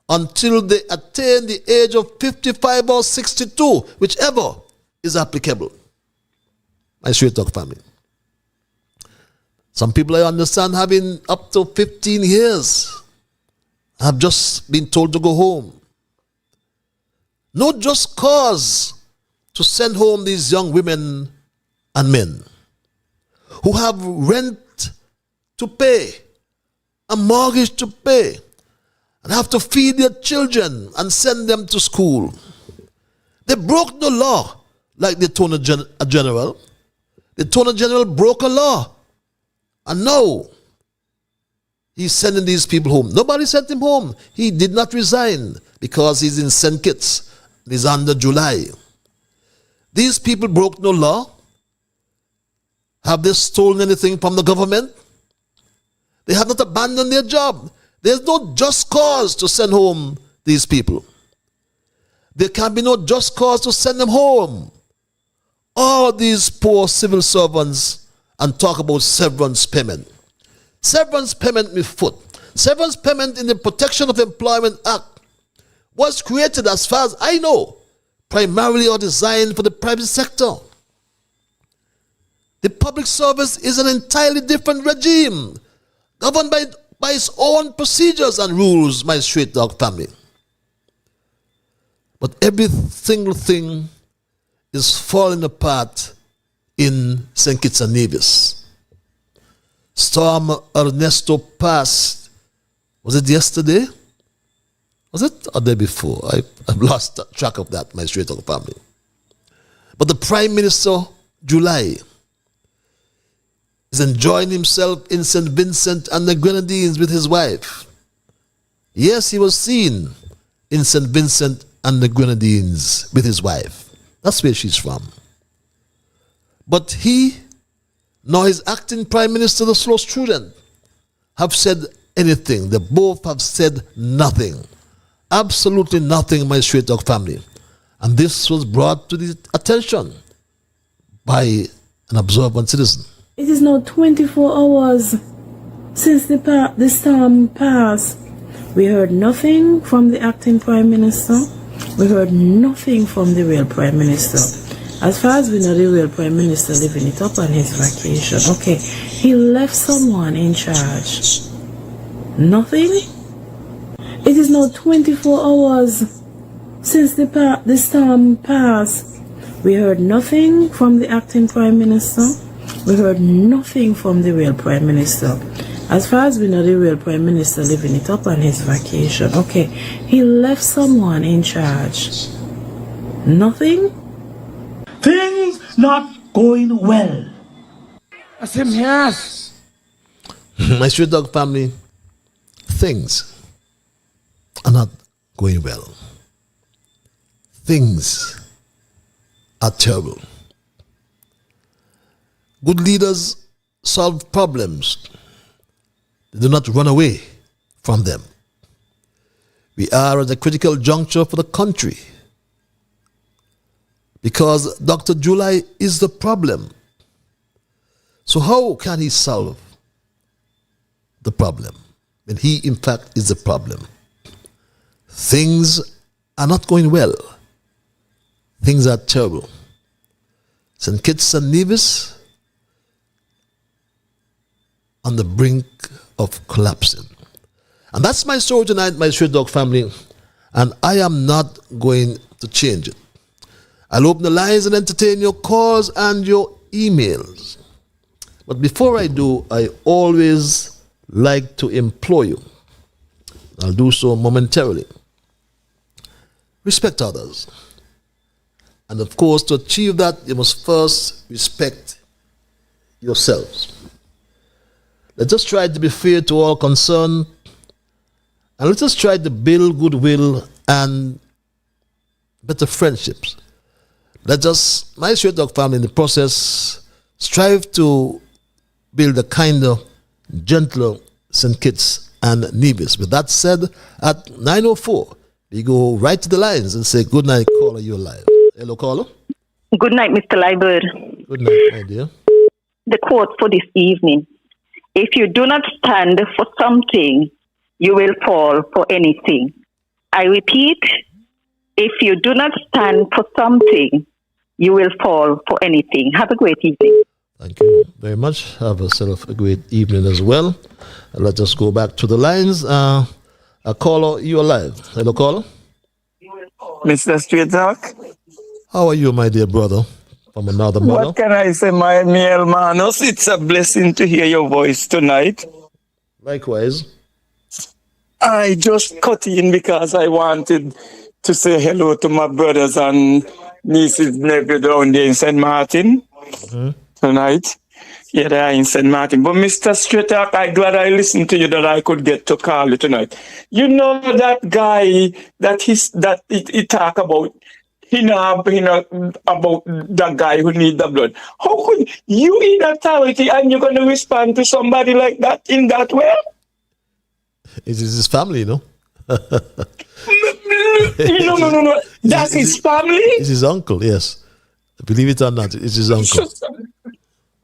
until they attain the age of 55 or 62, whichever is applicable. My Straight Dog family. Some people I understand having up to 15 years have just been told to go home. No just cause to send home these young women and men who have rent to pay a mortgage to pay and have to feed their children and send them to school. They broke the law like the Attorney General. The Attorney General broke a law. And now he's sending these people home. Nobody sent him home. He did not resign because he's in St. Kitts. He's under July. These people broke no law. Have they stolen anything from the government? They have not abandoned their job. There's no just cause to send home these people. There can be no just cause to send them home. All these poor civil servants and talk about severance payment. Severance payment with foot. Severance payment in the Protection of Employment Act was created, as far as I know, primarily or designed for the private sector. The public service is an entirely different regime, governed by its own procedures and rules, my straight dog family. But every single thing is falling apart in St. Kitts-Nevis. Storm Ernesto passed, was it yesterday? Was it or the day before? I've lost track of that, my straight dog family. But the Prime Minister, July, is enjoying himself in St. Vincent and the Grenadines with his wife. Yes, he was seen in St. Vincent and the Grenadines with his wife. That's where she's from. But he, nor his acting Prime Minister, the slow student, have said anything. They both have said nothing. Absolutely nothing, my straight dog family. And this was brought to the attention by an observant citizen. It is now 24 hours since the storm passed. We heard nothing from the acting Prime Minister. We heard nothing from the real Prime Minister. As far as we know, the real Prime Minister living it up on his vacation. Okay, he left someone in charge. Nothing? It is now 24 hours since the storm passed. We heard nothing from the acting Prime Minister. We heard nothing from the real Prime Minister. As far as we know, the real Prime Minister living it up on his vacation. Okay, he left someone in charge. Nothing? Things not going well. I said, yes. My street dog family, things are not going well. Things are terrible. Good leaders solve problems. They do not run away from them. We are at a critical juncture for the country because Dr. July is the problem. So how can he solve the problem when he, in fact, is the problem? Things are not going well. Things are terrible. St. Kitts-Nevis on the brink of collapsing. And that's my story tonight, my street dog family, and I am not going to change it. I'll open the lines and entertain your calls and your emails. But before I do, I always like to implore you. I'll do so momentarily. Respect others. And of course, to achieve that, you must first respect yourselves. Let us try to be fair to all concerned, and let us try to build goodwill and better friendships. Let us, my straight dog family, in the process, strive to build a kinder, gentler St. Kitts and Nevis. With that said, at 9:04, we go right to the lines and say, good night, caller, you're live. Hello, caller. Good night, Mr. Liburd. Good night, my dear. The quote for this evening: if you do not stand for something, you will fall for anything. I repeat, if you do not stand for something, you will fall for anything. Have a great evening. Thank you very much. Have yourself a great evening as well. Let us go back to the lines. Caller, you are live. Hello, caller. Mr. Straight Talk. How are you, my dear brother? From another mother. What can I say, mi hermanos? It's a blessing to hear your voice tonight. Likewise. I just cut in because I wanted to say hello to my brothers and nieces, nephew down there in St. Martin tonight. Yeah, they are in St. Martin. But Mr. Straight Talk, I'm glad I listened to you that I could get to call you tonight. You know that guy that he talk about, about the guy who need the blood. How could you in authority and you're going to respond to somebody like that in that way? It is his family, you know. No. That's his family? It's his uncle, yes. Believe it or not, it's his uncle.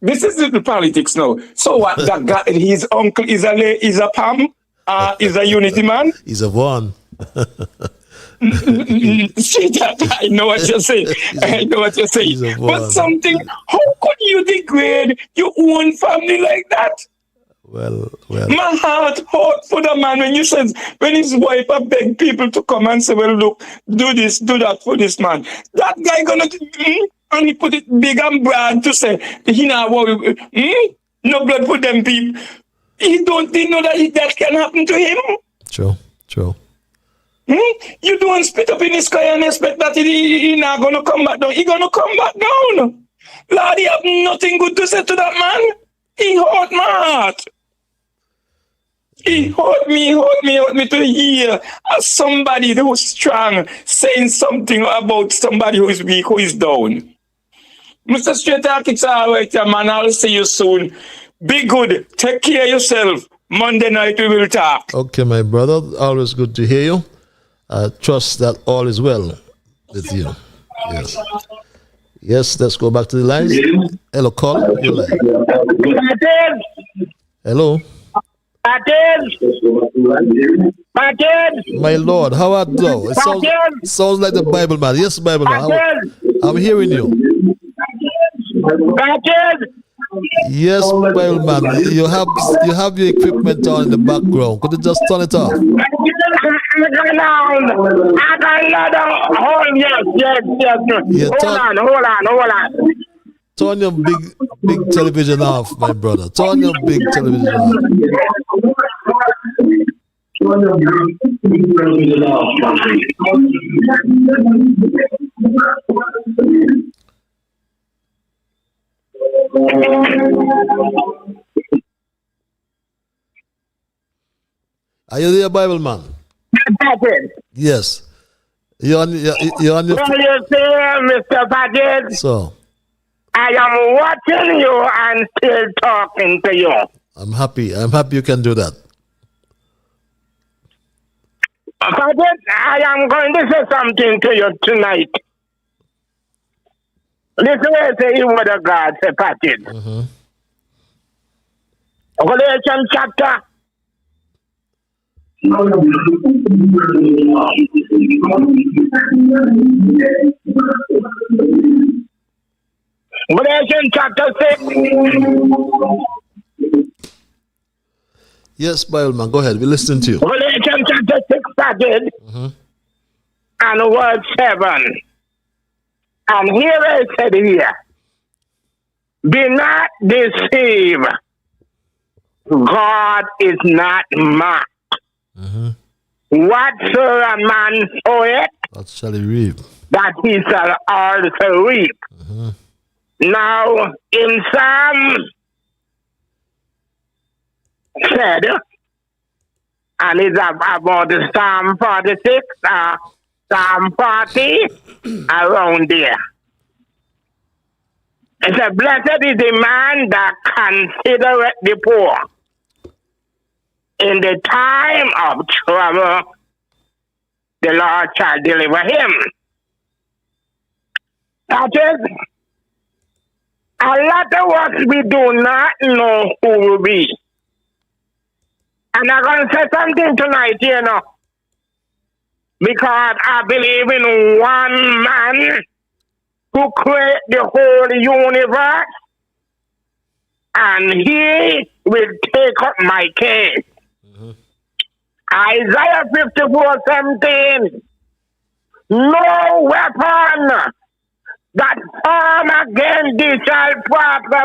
This is the politics now. So what? That guy, his uncle is a Pam? Is a unity man? He's a one. I know what you're saying. I know what you're saying. But something, how could you degrade your own family like that? Well. My heart hurt for the man when when his wife begged people to come and say, well, look, do this, do that for this man. That guy gonna and he put it big and broad to say, he now worry, no blood for them people. He don't know that can happen to him. True. You don't spit up in the sky and expect that he not gonna come back down. He gonna come back down. Lord, he have nothing good to say to that man. He hurt my heart. He hurt me to hear as somebody who's strong saying something about somebody who is weak, who is down. Mr. Straight Talk, it's all right, man. I'll see you soon. Be good. Take care of yourself. Monday night we will talk. Okay, my brother. Always good to hear you. Trust that all is well with you. Yes, let's go back to the lines. Hello, call. You're live. Hello. My Lord, how art thou? It sounds like the Bible man. Yes, Bible man. I'm hearing you. Yes, Bible man. You have your equipment on in the background. Could you just turn it off? Yes. Hold on. Turn your big television off, my brother. Turn your big television off. Are you there, Bible man? Yes. You're on your... Well, you see, Mr. Paget? So? I am watching you and still talking to you. I'm happy you can do that. Paget, I am going to say something to you tonight. Listen to the word of God, say Paget. Revelation chapter. Revelation chapter 6. Yes, Bible man, go ahead. We listen to you. Revelation chapter 6 started and word 7. And here I said here, be not deceived. God is not mocked. Whatsoever a man soweth, that shall he reap. That he shall also reap. Now, in Psalm said, and it's about the Psalm 46, Psalm 40, around there. It said, blessed is the man that considereth the poor. In the time of trouble, the Lord shall deliver him. That is, a lot of us, we do not know who will be. And I'm going to say something tonight, you know, because I believe in one man who created the whole universe, and he will take up my case. Isaiah 54:17. No weapon that form against thee shall prosper,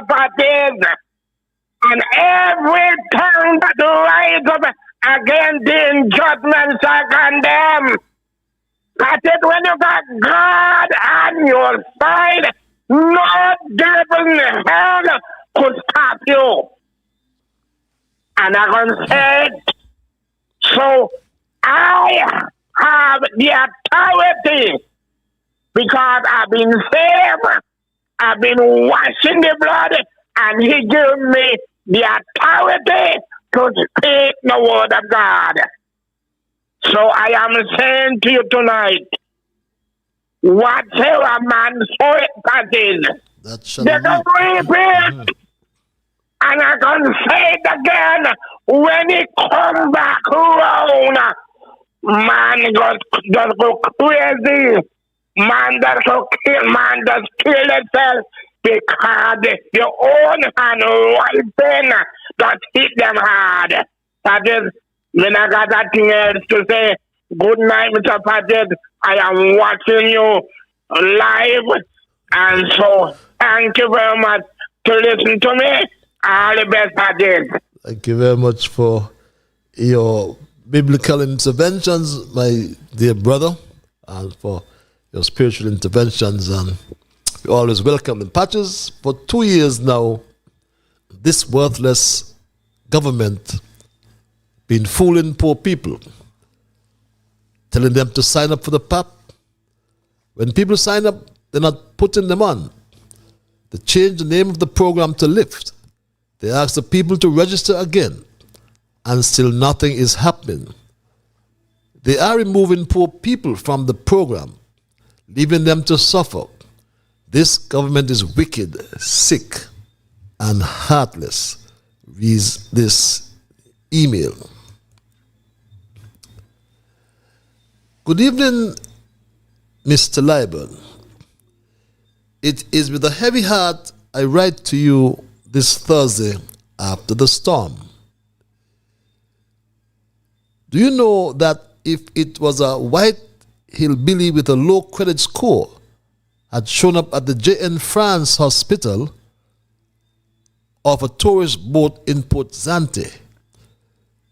and every tongue that rise up again the judgments are condemned. I said, when you got God on your side, no devil in hell could stop you. And I'm going to say it. So I have the authority because I've been saved, I've been washed in the blood, and He gave me the authority to speak the word of God. So I am saying to you tonight, whatever man soweth that is, they can reap it. And I'm going to say it again, when it comes back around, man just go crazy. Man does kill itself because your own hand right then that hit them hard. That is, when I got that thing else to say, good night, Mr. Paget. I am watching you live, and so thank you very much to listen to me. All the best, Paget. Thank you very much for your biblical interventions, my dear brother, and for your spiritual interventions, and you're always welcome in Patches. For 2 years now, this worthless government been fooling poor people, telling them to sign up for the PAP. When people sign up, they're not putting them on. They change the name of the program to LIFT. They ask the people to register again, and still nothing is happening. They are removing poor people from the program, leaving them to suffer. This government is wicked, sick, and heartless. Reads this email. Good evening, Mr. Liburd. It is with a heavy heart I write to you this Thursday after the storm. Do you know that if it was a white hillbilly with a low credit score had shown up at the JN France hospital off a tourist boat in Port Zante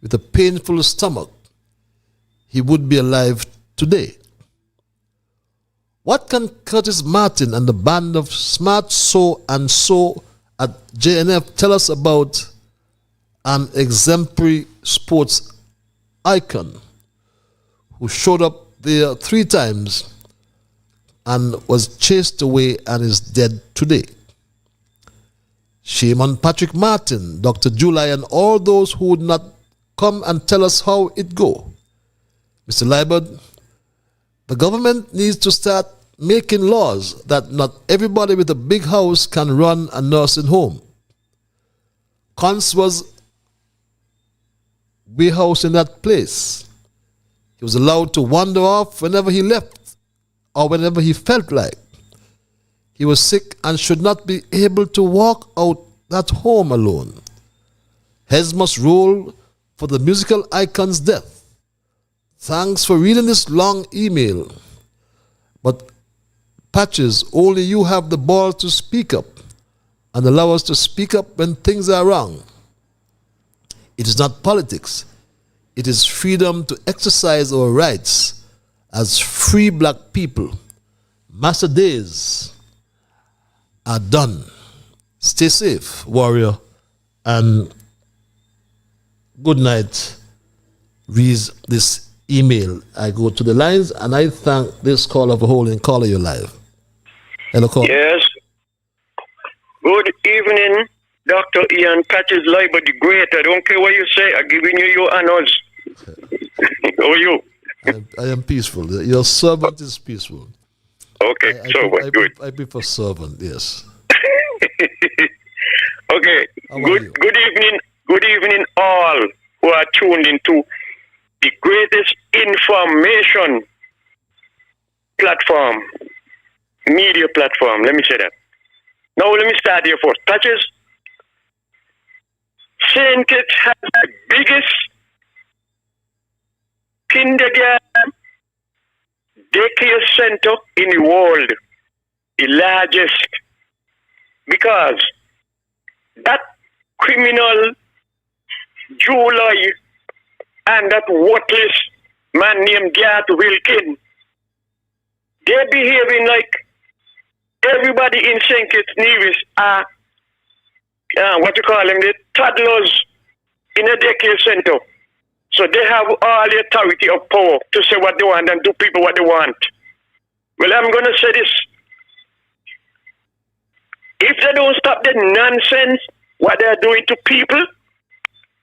with a painful stomach, he would be alive today? What can Curtis Martin and the band of Smart So and So at JNF tell us about an exemplary sports icon who showed up there 3 times and was chased away and is dead today? Shame on Patrick Martin, Dr. July, and all those who would not come and tell us how it go. Mr. Liburd, the government needs to start making laws that not everybody with a big house can run a nursing home. Cons was warehouse in that place. He was allowed to wander off whenever he left or whenever he felt like. He was sick and should not be able to walk out that home alone. Heads must roll for the musical icon's death. Thanks for reading this long email. But Patches, only you have the balls to speak up and allow us to speak up when things are wrong. It is not politics. It is freedom to exercise our rights as free black people. Master days are done. Stay safe, warrior, and good night. Reads this email. I go to the lines and I thank this caller for holding caller you live. Hello, caller. Yes. Good evening, Dr. Ian Patches Liburd the Great. I don't care what you say. I'm giving you your honors. How are you? I am peaceful. Your servant is peaceful. Okay, good. I prefer servant, yes. Okay. Good evening all who are tuned into the greatest information platform, media platform. Let me say that. Now let me start here first. Patches, St. Kitts has the biggest kindergarten daycare center in the world, the largest, because that criminal July and that worthless man named Gart Wilkin. They're behaving like everybody in St. Kitts-Nevis are, what you call them, the toddlers in a daycare center. So they have all the authority of power to say what they want and do people what they want. Well, I'm going to say this. If they don't stop the nonsense, what they're doing to people,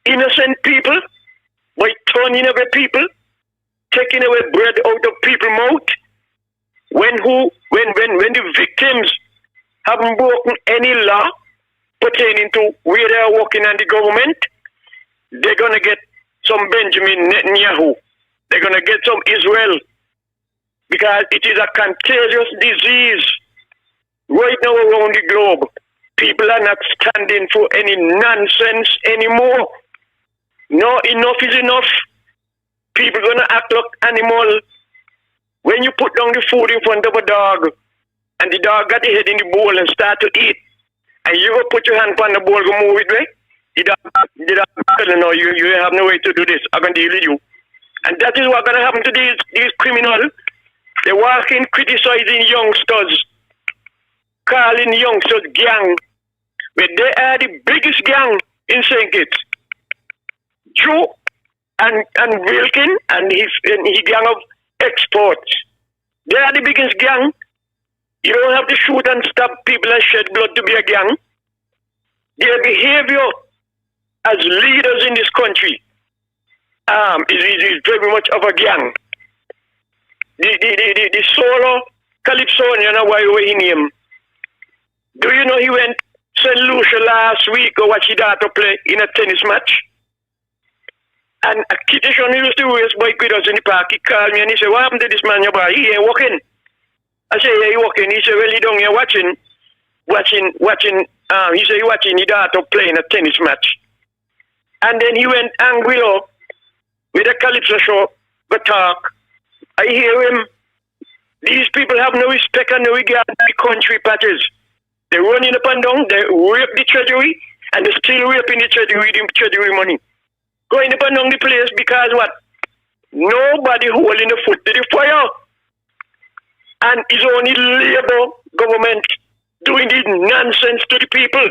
innocent people, by turning away people, taking away bread out of people's mouth, when the victims haven't broken any law pertaining to where they are working and the government, they're going to get some Benjamin Netanyahu. They're going to get some Israel, because it is a contagious disease right now around the globe. People are not standing for any nonsense anymore. No, enough is enough. People going to act like animal. When you put down the food in front of a dog, and the dog got the head in the bowl and start to eat, and you go put your hand on the bowl, go move it, right? The dog, no, you have no way to do this. I'm going to deal with you. And that is what's going to happen to these criminals. They walk in criticizing youngsters, calling youngsters gang, but they are the biggest gang in St. Kitts. Joe and Wilkin and his gang of exports. They are the biggest gang. You don't have to shoot and stab people and shed blood to be a gang. Their behavior as leaders in this country is very much of a gang. The solo Calypsonian, why he name. Do you know he went St. Lucia last week or watch his daughter play in a tennis match? And a Kitty-Shon used to race bike with us in the park. He called me and he said, what happened to this man, your boy? He ain't walking. I said, yeah, he walking. He said, well, he down here watching. He said, he watching his daughter playing a tennis match. And then he went Anguilla with a Calypso show, but talk. I hear him. These people have no respect and no regard to the country patches. They're running up and down, they rape the treasury, and they're still raping the treasury money. Going up and down the place because what? Nobody holding the foot to the fire. And it's only Labour government doing this nonsense to the people.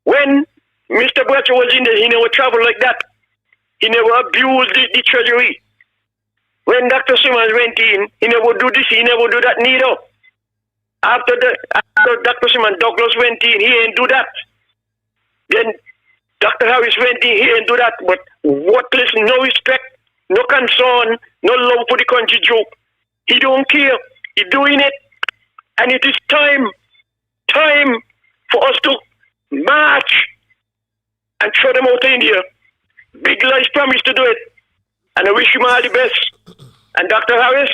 When Mr. Bradshaw was in there, he never traveled like that. He never abused the treasury. When Dr. Simmons went in, he never do this, he never do that neither. After Dr. Simmons, Douglas went in, he ain't do that. Then Dr. Harris went in, he ain't do that. But worthless, no respect, no concern, no love for the country joke. He don't care. He doing it. And it is time for us to march and throw them out of India. Big Lies promised to do it. And I wish him all the best. And Dr. Harris,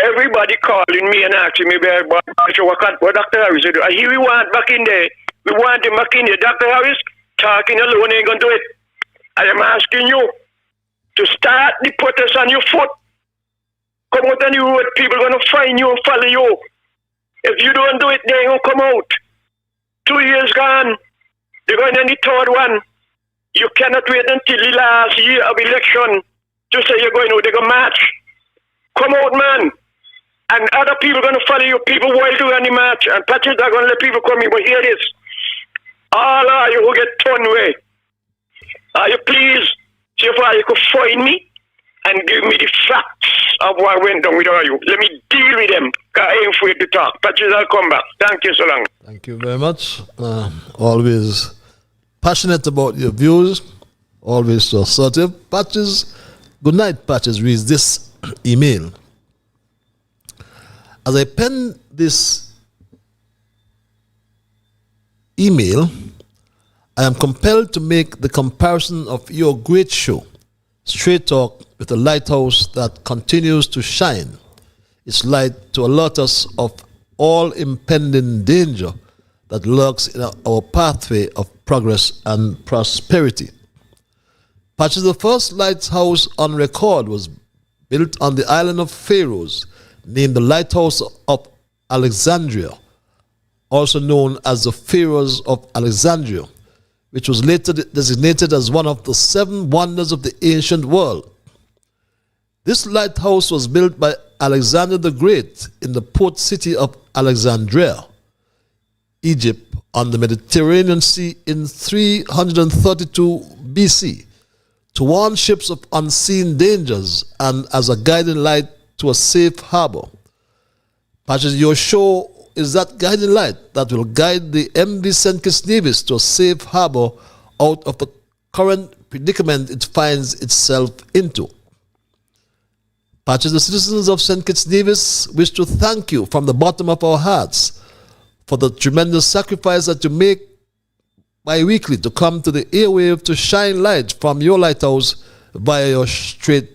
everybody calling me and asking me what Dr. Harris will do. And here we want back in there. We want him back in there. Dr. Harris, talking alone ain't going to do it. I am asking you to start the protest on your foot. Come out on the road. People are going to find you and follow you. If you don't do it, they ain't going to come out. 2 years gone. They're going on the third one. You cannot wait until the last year of election to say you're going out. They're going to march. Come out, man. And other people are going to follow you. People while doing the march. And patches are going to let people come in. But hear this. All of you who get turned away, are you please see if you could find me and give me the facts of what went on with all you. Let me deal with them. Because I ain't afraid to talk. Patches, I'll come back. Thank you so long. Thank you very much. Always passionate about your views. Always so assertive. Patches, good night, Patches, reads this email. As I pen this email, I am compelled to make the comparison of your great show, Straight Talk, with a lighthouse that continues to shine its light to alert us of all impending danger that lurks in our pathway of progress and prosperity. Patches, the first lighthouse on record was built on the island of Pharaohs, named the Lighthouse of Alexandria, also known as the Pharaohs of Alexandria, which was later designated as one of the 7 wonders of the ancient world. This lighthouse was built by Alexander the Great in the port city of Alexandria, Egypt, on the Mediterranean Sea in 332 BC, to warn ships of unseen dangers and as a guiding light to a safe harbor. Patches, your show is that guiding light that will guide the MV St. Kitts-Nevis to a safe harbor out of the current predicament it finds itself into. Patches, the citizens of St. Kitts-Nevis wish to thank you from the bottom of our hearts for the tremendous sacrifice that you make bi-weekly to come to the airwave to shine light from your lighthouse via your show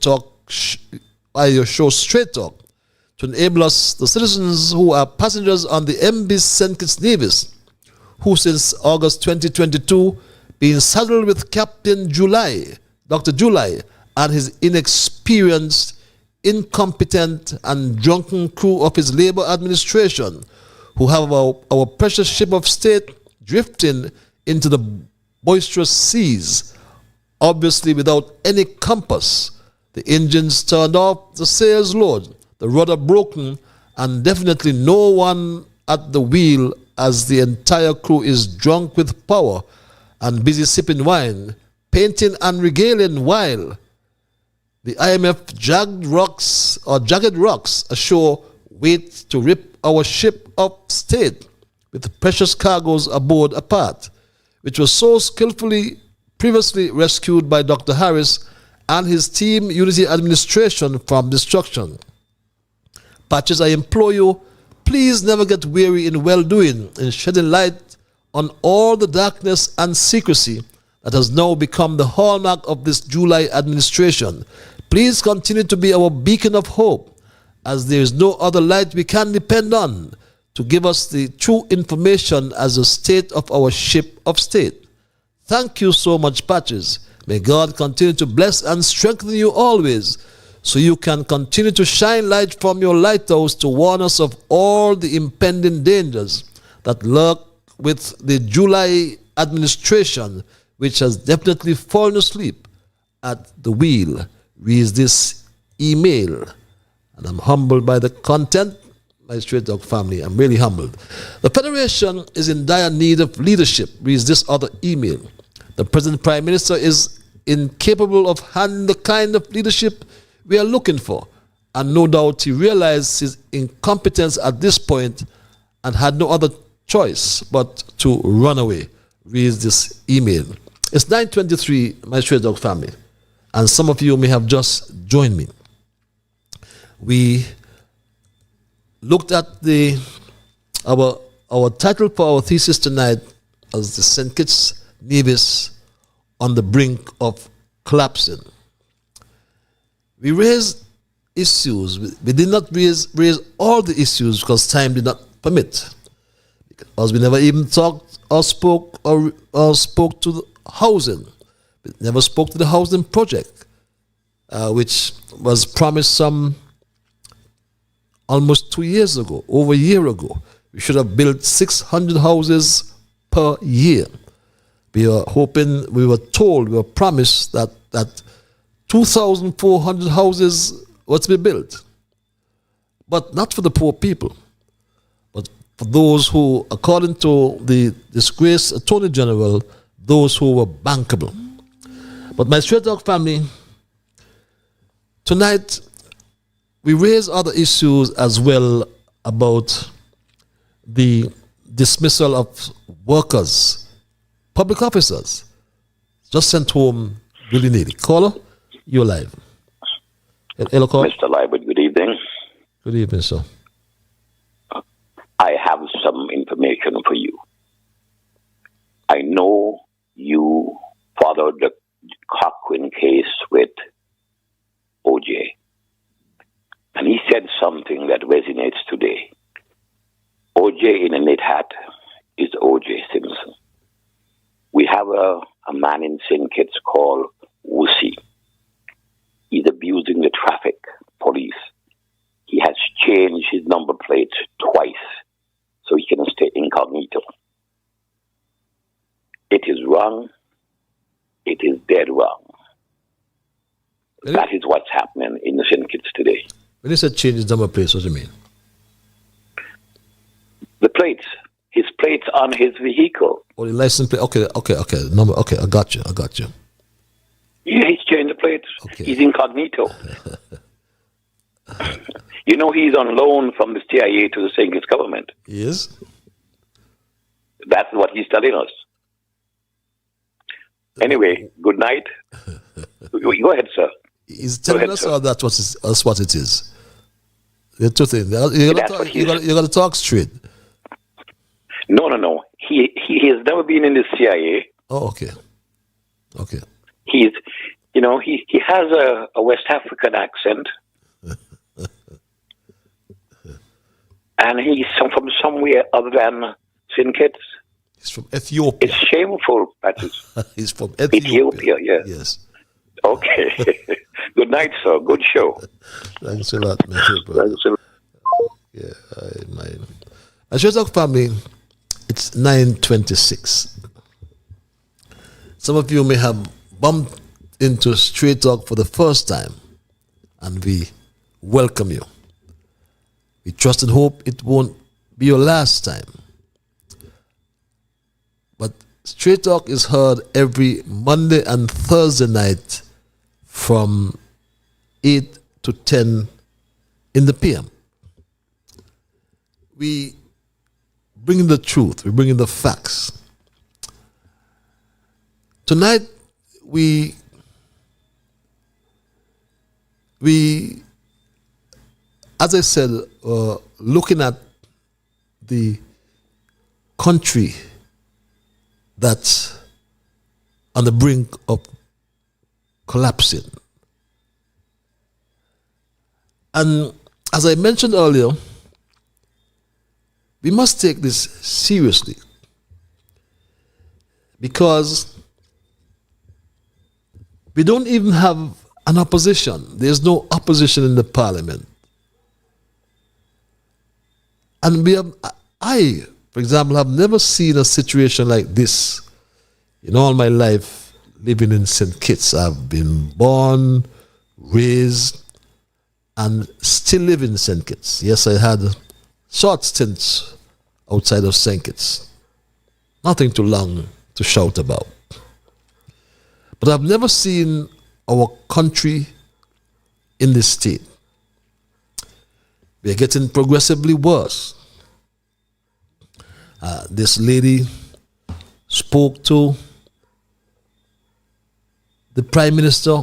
Straight Talk, to enable us, the citizens who are passengers on the MV St. Kitts-Nevis, who since August 2022 been saddled with Captain July, Dr. July, and his inexperienced, incompetent, and drunken crew of his labor administration, who have our precious ship of state drifting into the boisterous seas, obviously without any compass, the engines turned off, the sails lowered, the rudder broken, and definitely no one at the wheel, as the entire crew is drunk with power and busy sipping wine, painting and regaling, while the IMF jagged rocks ashore wait to rip our ship of state with precious cargoes aboard apart, which was so skillfully previously rescued by Dr. Harris and his team Unity Administration from destruction. Patches, I implore you, please never get weary in well-doing, in shedding light on all the darkness and secrecy that has now become the hallmark of this July administration. Please continue to be our beacon of hope, as there is no other light we can depend on to give us the true information as the state of our ship of state. Thank you so much, Patches. May God continue to bless and strengthen you always, so you can continue to shine light from your lighthouse to warn us of all the impending dangers that lurk with the July administration, which has definitely fallen asleep at the wheel. Reads this email, and I'm humbled by the content. My Straight Talk family, I'm really humbled. The Federation is in dire need of leadership, reads this other email. The present Prime Minister is incapable of handling the kind of leadership we are looking for, and no doubt he realized his incompetence at this point and had no other choice but to run away, reads this email. It's 9:23, my Straight Talk family, and some of you may have just joined me. We looked at our title for our thesis tonight as the St. Kitts-Nevis on the brink of collapsing. We raised issues. We did not raise all the issues because time did not permit. Because we never even talked or spoke to the housing. We never spoke to the housing project, which was promised almost 2 years ago, over a year ago. We should have built 600 houses per year. We were hoping, we were told, we were promised that 2,400 houses were to be built. But not for the poor people, but for those who, according to the disgraced Attorney General, those who were bankable. But my Straight Talk family, tonight, we raise other issues as well about the dismissal of workers, public officers, just sent home willy-nilly. Caller, you're live. Hello, caller. Mr. Liburd, good evening. Good evening, sir. I have some information for you. I know you followed the Cochran case with OJ. And he said something that resonates today. OJ in a knit hat is OJ Simpson. We have a man in St. Kitts called Wussy. He's abusing the traffic police. He has changed his number plates twice so he can stay incognito. It is wrong. It is dead wrong. That is what's happening in the St. Kitts today. When you said change the number plates, what do you mean? The plates. His plates on his vehicle. Oh, the license plate. Okay. Number. Okay, I got you. Yeah, he's changed the plates. Okay. He's incognito. You know, he's on loan from the CIA to the St. Kitts government. He is? That's what he's telling us. Anyway, good night. Go ahead, sir. He's telling us, or that's what it is? The two things. You got to talk straight. No. He has never been in the CIA. Oh, okay. He's, he has a West African accent. And he's from somewhere other than St. Kitts. He's from Ethiopia. It's shameful, Patrick. He's from Ethiopia. Yeah. Yes. Okay. Good night, sir. Good show. Thanks a lot, man. Thanks a lot. Yeah, my Straight Talk family, it's 9:26. Some of you may have bumped into Straight Talk for the first time, and we welcome you. We trust and hope it won't be your last time. But Straight Talk is heard every Monday and Thursday night from 8 to 10 in the PM. We bring in the truth, we bring in the facts. Tonight, we as I said, looking at the country that's on the brink of collapsing. And as I mentioned earlier, we must take this seriously, because we don't even have an opposition. There's no opposition in the parliament. And I, for example, have never seen a situation like this in all my life living in St. Kitts. I've been born, raised, and still live in St. Kitts. Yes, I had short stints outside of St. Kitts. Nothing too long to shout about. But I've never seen our country in this state. We're getting progressively worse. This lady spoke to the Prime Minister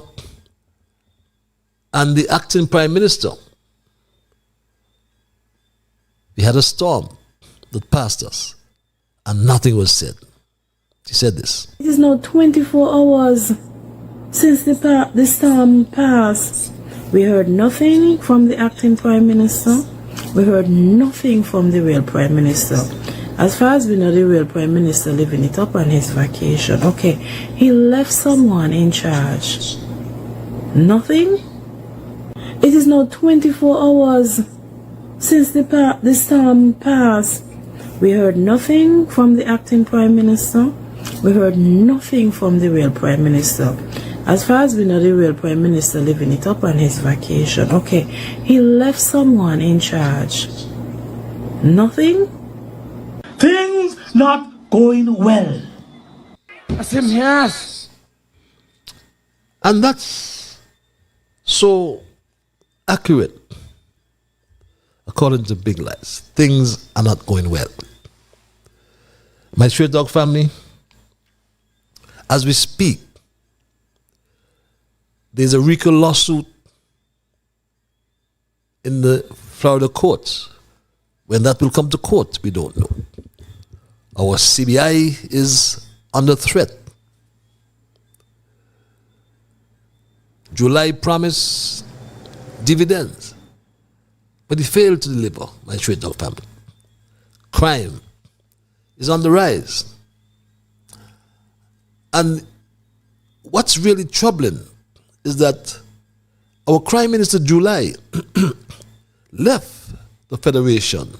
and the acting Prime Minister. We had a storm that passed us, and nothing was said. She said this. It is now 24 hours since the storm passed. We heard nothing from the acting Prime Minister. We heard nothing from the real Prime Minister. As far as we know, the real Prime Minister living it up on his vacation. Okay, he left someone in charge. Nothing? It is now 24 hours since the storm passed. We heard nothing from the acting Prime Minister. We heard nothing from the real Prime Minister. As far as we know, the real Prime Minister living it up on his vacation. Okay, he left someone in charge. Nothing? Things not going well. That's him, yes. And that's so accurate. According to Big Lies, things are not going well. My Straight Dog family, as we speak, there's a RICO lawsuit in the Florida courts. When that will come to court, we don't know. Our CBI is under threat. July promised dividends, but it failed to deliver, my Straight Dog family. Crime is on the rise. And what's really troubling is that our Crime Minister July left the Federation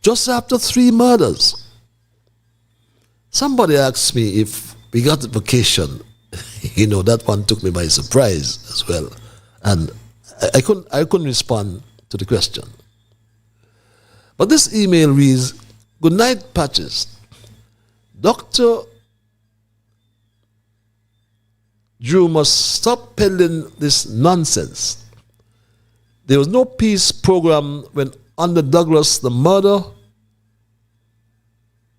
just after 3 murders. Somebody asked me if we got a vacation. That one took me by surprise as well. And I couldn't respond to the question. But this email reads, "Good night, Patches. Dr. Drew must stop peddling this nonsense. There was no peace program when under Douglas the murder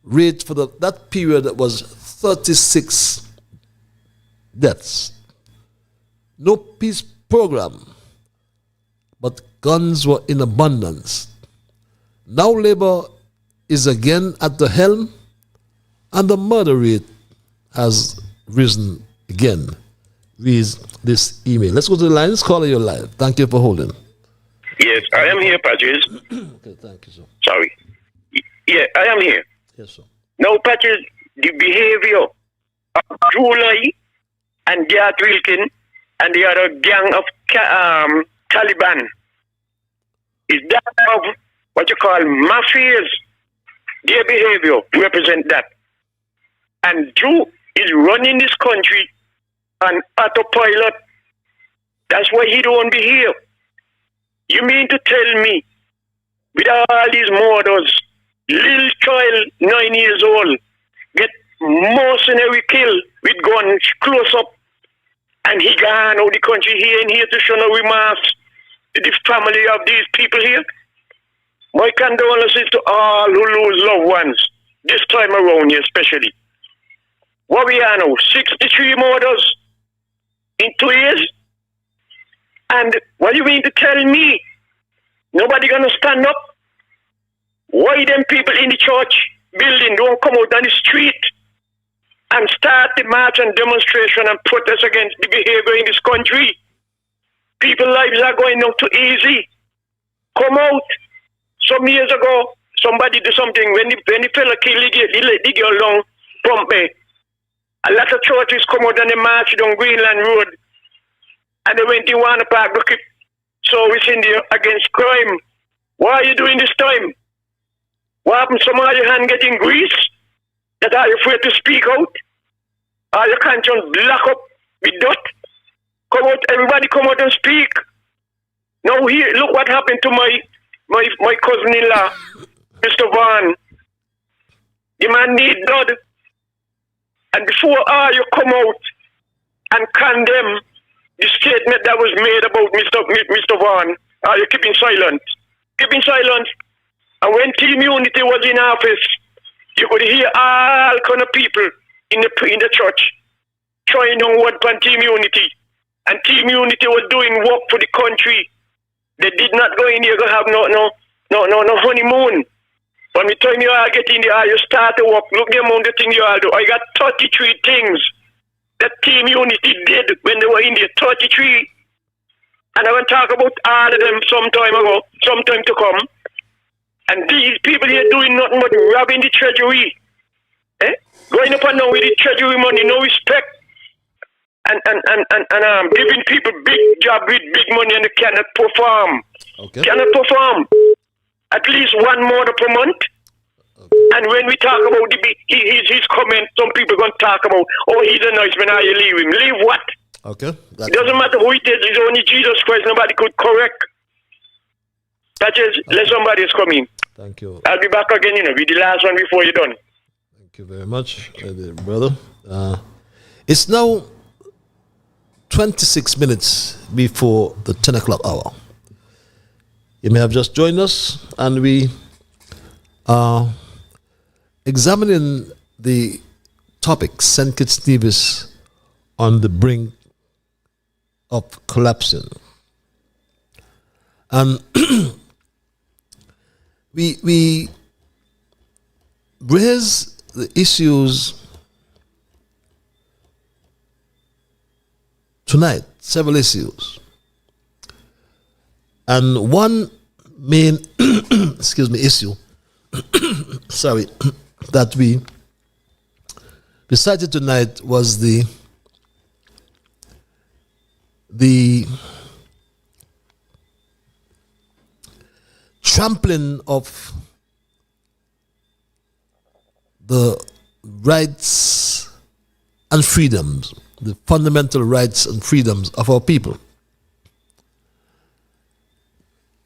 rate for that period was 36 deaths. No peace program, but guns were in abundance. Now Labour is again at the helm, and the murder rate has risen again." Reads this email. Let's go to the line. Let's call you live. Thank you for holding. Yes, I am here, Patches. Okay, thank you, sir. Sorry. Yeah, I am here. Yes, sir. Now, Patches, the behavior of July and Gert Wilkin and the other gang of Taliban is that of what you call mafias. Their behavior represent that. And Drew is running this country on autopilot. That's why he don't be here. You mean to tell me, with all these murders, little child, 9 years old, get mercenary kill with guns close up, and he gone out the country here and here to show no remorse to the family of these people here? My condolences to all who lose loved ones, this time around here especially. What we are now, 63 murders in 2 years? And what do you mean to tell me? Nobody gonna stand up? Why them people in the church building don't come out on the street and start the march and demonstration and protest against the behavior in this country? People's lives are going out too easy. Come out. Some years ago, somebody did something when the fella killed the girl down Pompey. A lot of churches come out and they march down Greenland Road. And they went in one park, look at service in there against crime. Why are you doing this time? What happened? Some of your hand getting grease? That are you afraid to speak out? Are your conscience black up with dust? Come out, everybody come out and speak. Now here, look what happened to my cousin-in-law, Mr. Vaughan. The man need blood. And before you come out and condemn the statement that was made about Mr. Vaughan, are you keeping silent? Keeping silent. And when Team Unity was in office, you could hear all kind of people in the church trying to word on Team Unity. And Team Unity was doing work for the country. They did not go in there to have no honeymoon. When the time you all get in there, you start to work. Look the amount of things you all do. I got 33 things that Team Unity did when they were in there. 33. And I will talk about all of them sometime to come. And these people here doing nothing but robbing the treasury. Going up and down with the treasury money, no respect. And giving people big job with big money and they cannot perform. Okay. Cannot perform. At least one murder per month. Okay. And when we talk about his comment, some people going to talk about, oh, he's a nice man, how you leave him? Leave what? Okay. It doesn't matter who it is, it's only Jesus Christ, nobody could correct. That is, let somebody else come in. Thank you. I'll be back again, with the last one before you're done. Thank you very much, brother. It's now 26 minutes before the 10 o'clock hour. You may have just joined us, and we are examining the topic, St. Kitts-Nevis on the brink of collapsing. And we raise the issues tonight, several issues. And one main issue that we decided tonight was the trampling of the rights and freedoms, the fundamental rights and freedoms of our people.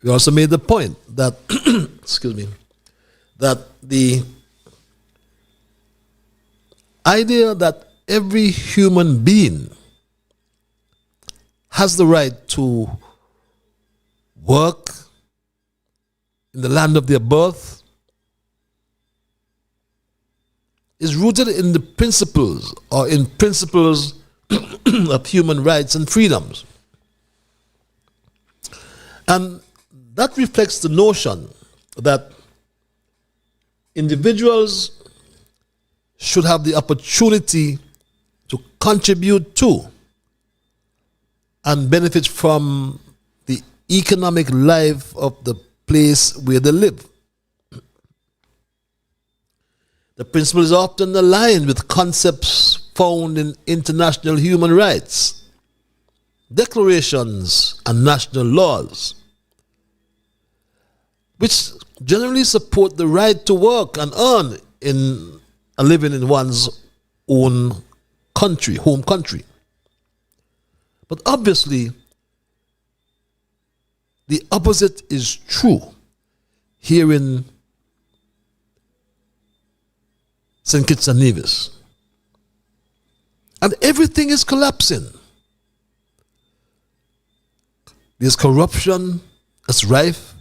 We also made the point that, excuse me, that the idea that every human being has the right to work in the land of their birth is rooted in the principles or in principles of human rights and freedoms. And that reflects the notion that individuals should have the opportunity to contribute to and benefit from the economic life of the place where they live. The principle is often aligned with concepts found in international human rights, declarations, and national laws, which generally support the right to work and earn in a living in one's own country, home country. But obviously, the opposite is true here in St. Kitts-Nevis. And everything is collapsing. There's corruption that's rife.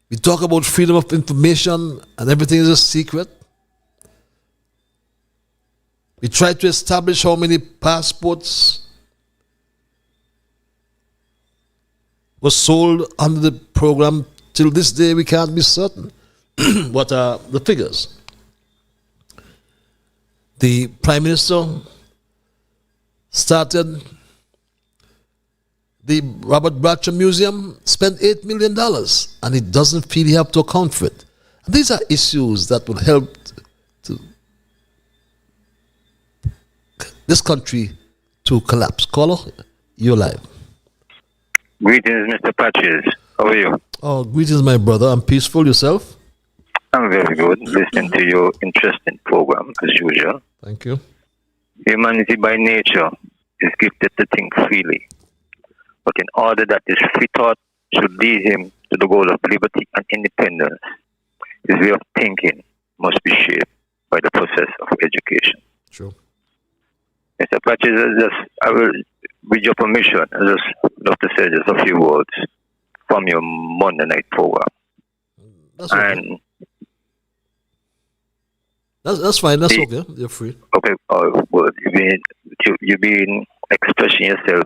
We talk about freedom of information and everything is a secret. We try to establish how many passports were sold under the program. Till this day, we can't be certain what are the figures. The Prime Minister started the Robert Bratcher Museum, spent $8 million, and he doesn't feel he have to account for it. And these are issues that will help to this country to collapse. Caller, you're live. Greetings, Mr. Patches. How are you? Oh, greetings, my brother. I'm peaceful. Yourself? I'm very good. Listening to your interesting program, as usual. Thank you. Humanity by nature is gifted to think freely. But in order that this free thought should lead him to the goal of liberty and independence, his way of thinking must be shaped by the process of education. True. Mr. Patches, I will, with your permission, I just love to say just a few words from your Monday night program. That's okay. And that's fine. That's okay. You're free. Okay. Well, you've been expressing yourself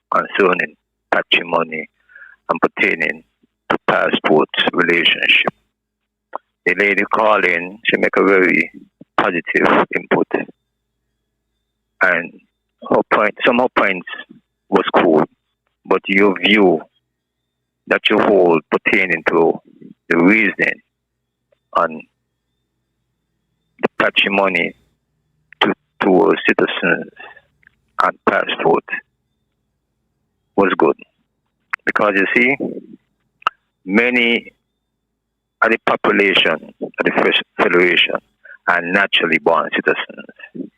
concerning patrimony and pertaining to passport relationship. The lady calling, she make a very positive input, and some of her points was cool, but your view that you hold pertaining to the reasoning on the patrimony to citizens and passport was good. Because you see, many of the population of the First Federation are naturally born citizens.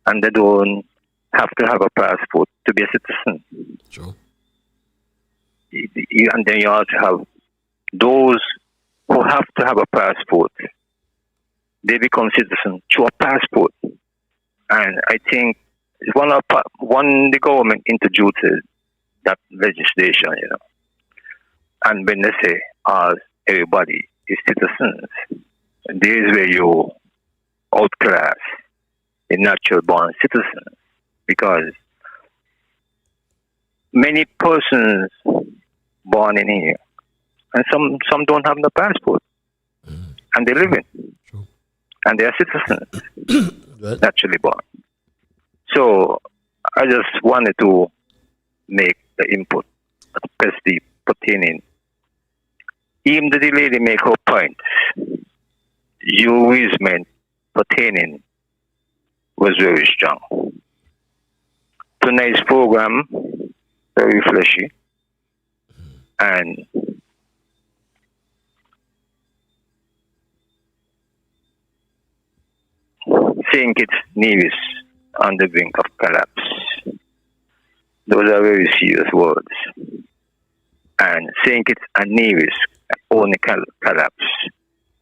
And they don't have to have a passport to be a citizen. Sure. And then you also have those who have to have a passport. They become citizens through a passport. And I think the government introduced that legislation, And when they say, everybody is citizens, this is where you outclass the natural born citizens. Because many persons born in here, and some don't have no passport, and they live in, and they are citizens, naturally born. So I just wanted to make the input, especially pertaining. Even the lady make her points, your reasoning pertaining was very strong. Tonight's program, very fleshy, and St. Kitts-Nevis on the brink of collapse. Those are very serious words. And St. Kitts and Nevis only collapse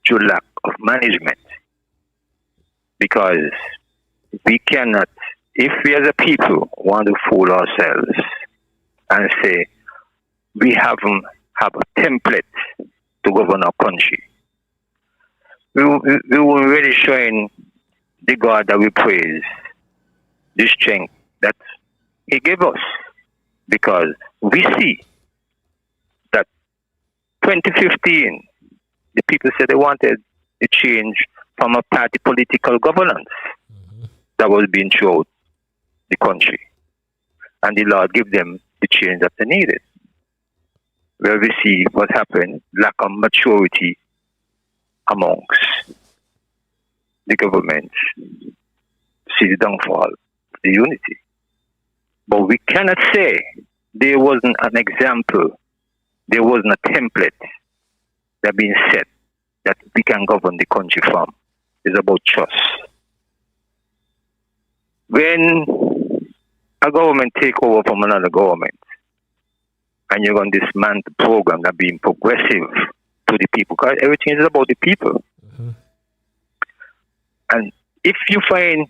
through lack of management. Because we cannot, if we as a people want to fool ourselves and say we have a template to govern our country, we were really showing the God that we praise the strength that He gave us. Because we see that 2015, the people said they wanted a change from a party political governance that was being throughout the country. And the Lord gave them the change that they needed. Where we see what happened, lack of maturity amongst the government, see the downfall of the unity. But we cannot say there wasn't an example, there wasn't a template that being set that we can govern the country from. It's about trust. When a government take over from another government and you're going to dismantle the program that being progressive to the people, because everything is about the people. And if you find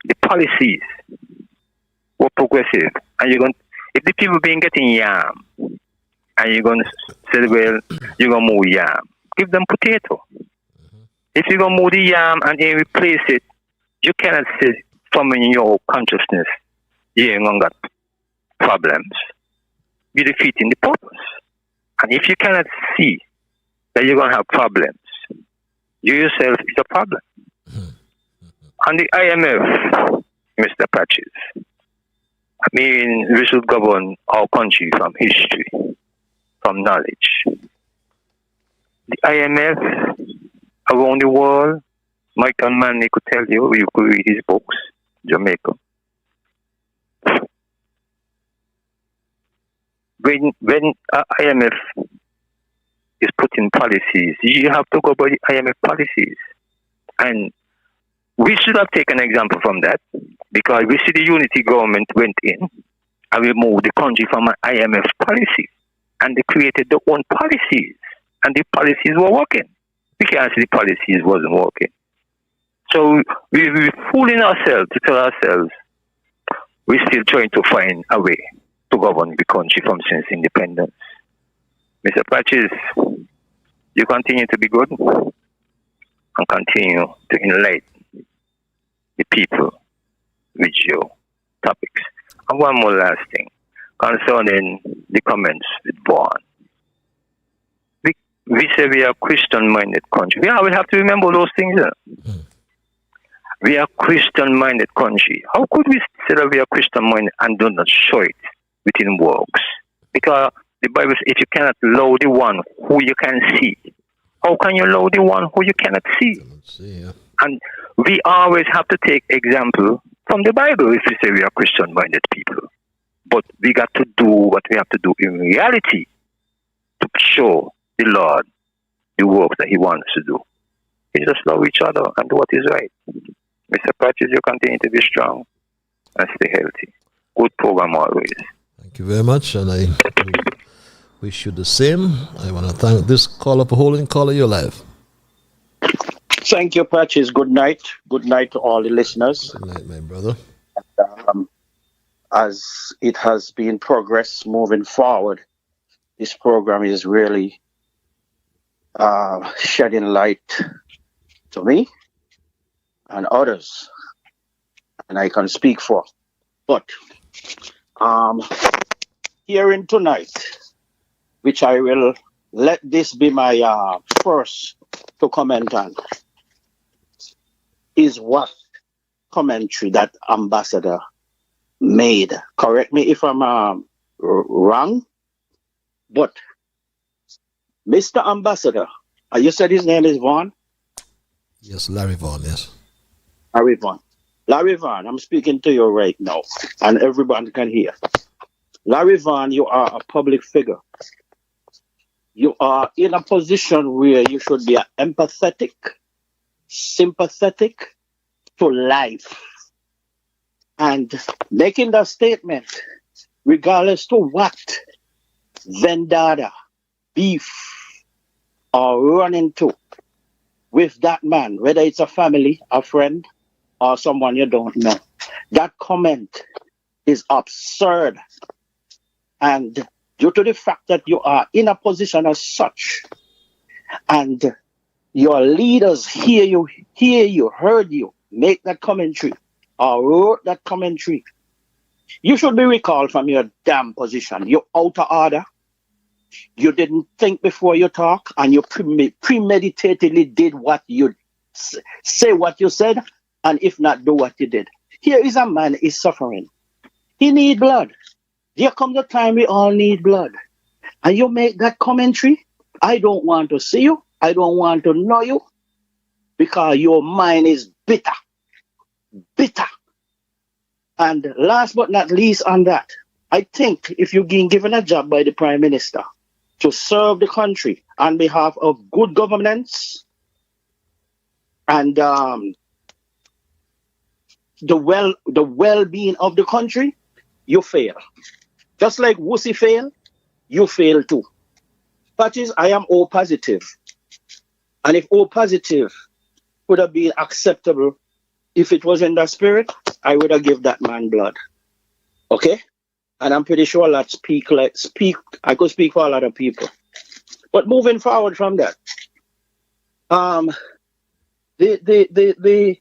the policies were progressive, and you're going, if the people been getting yam, and you're going to say, well, you're going to move yam, give them potato. If you're going to move the yam and then replace it, you cannot say from in your consciousness, you ain't going to got problems. You're defeating the purpose. And if you cannot see that you're going to have problems, you yourself is a problem. On the IMF, Mr. Patches, I mean, we should govern our country from history, from knowledge. The IMF around the world, Michael Manley could tell you, you could read his books, Jamaica. When IMF is putting policies, you have to go by the IMF policies. And we should have taken an example from that, because we see the unity government went in and we moved the country from an IMF policy. And they created their own policies. And the policies were working. We can't see the policies wasn't working. So we're fooling ourselves to tell ourselves we're still trying to find a way to govern the country from since independence. Mr. Patches, you continue to be good and continue to enlighten the people with your topics. And one more last thing concerning the comments with Vaughn. We say we are a Christian-minded country. Yeah, we have to remember those things. We are a Christian-minded country. How could we say that we are Christian-minded and do not show it within works? Because the Bible says, if you cannot love the one who you can see, how can you love the one who you cannot see? And we always have to take example from the Bible if we say we are Christian-minded people. But we got to do what we have to do in reality to show the Lord the work that He wants to do. We just love each other and do what is right. Mr. Patches, you continue to be strong and stay healthy. Good program always. Thank you very much, and I wish you the same. I want to thank this caller for holding caller your life. Thank you, Patches. Good night. Good night to all the listeners. Good night, my brother. As it has been progress moving forward, this program is really shedding light to me and others, and I can speak for. But hearing tonight, which I will let this be my first to comment on, is what commentary that ambassador made. Correct me if I'm wrong, but Mr. Ambassador, you said his name is Vaughn? Yes, Larry Vaughn, yes. Larry Vaughn. Larry Vaughn, I'm speaking to you right now, and everyone can hear. Larry Vaughn, you are a public figure. You are in a position where you should be empathetic sympathetic to life. And making that statement, regardless to what vendetta, beef, or run into with that man, whether it's a family, a friend, or someone you don't know, that comment is absurd. And due to the fact that you are in a position as such, and your leaders hear you, heard you make that commentary, or wrote that commentary, you should be recalled from your damn position. You're out of order. You didn't think before you talk, and you premeditatedly did what you say what you said, and if not, do what you did. Here is a man is suffering. He need blood. There comes a time we all need blood. And you make that commentary, I don't want to see you. I don't want to know you, because your mind is bitter. Bitter. And last but not least on that, I think if you've been given a job by the Prime Minister to serve the country on behalf of good governance and the well-being of the country, you fail. Just like Wussy failed, you fail too. That is, I am O positive. And if O positive would have been acceptable if it was in the spirit, I would have given that man blood. Okay? And I'm pretty sure that I could speak for a lot of people. But moving forward from that, the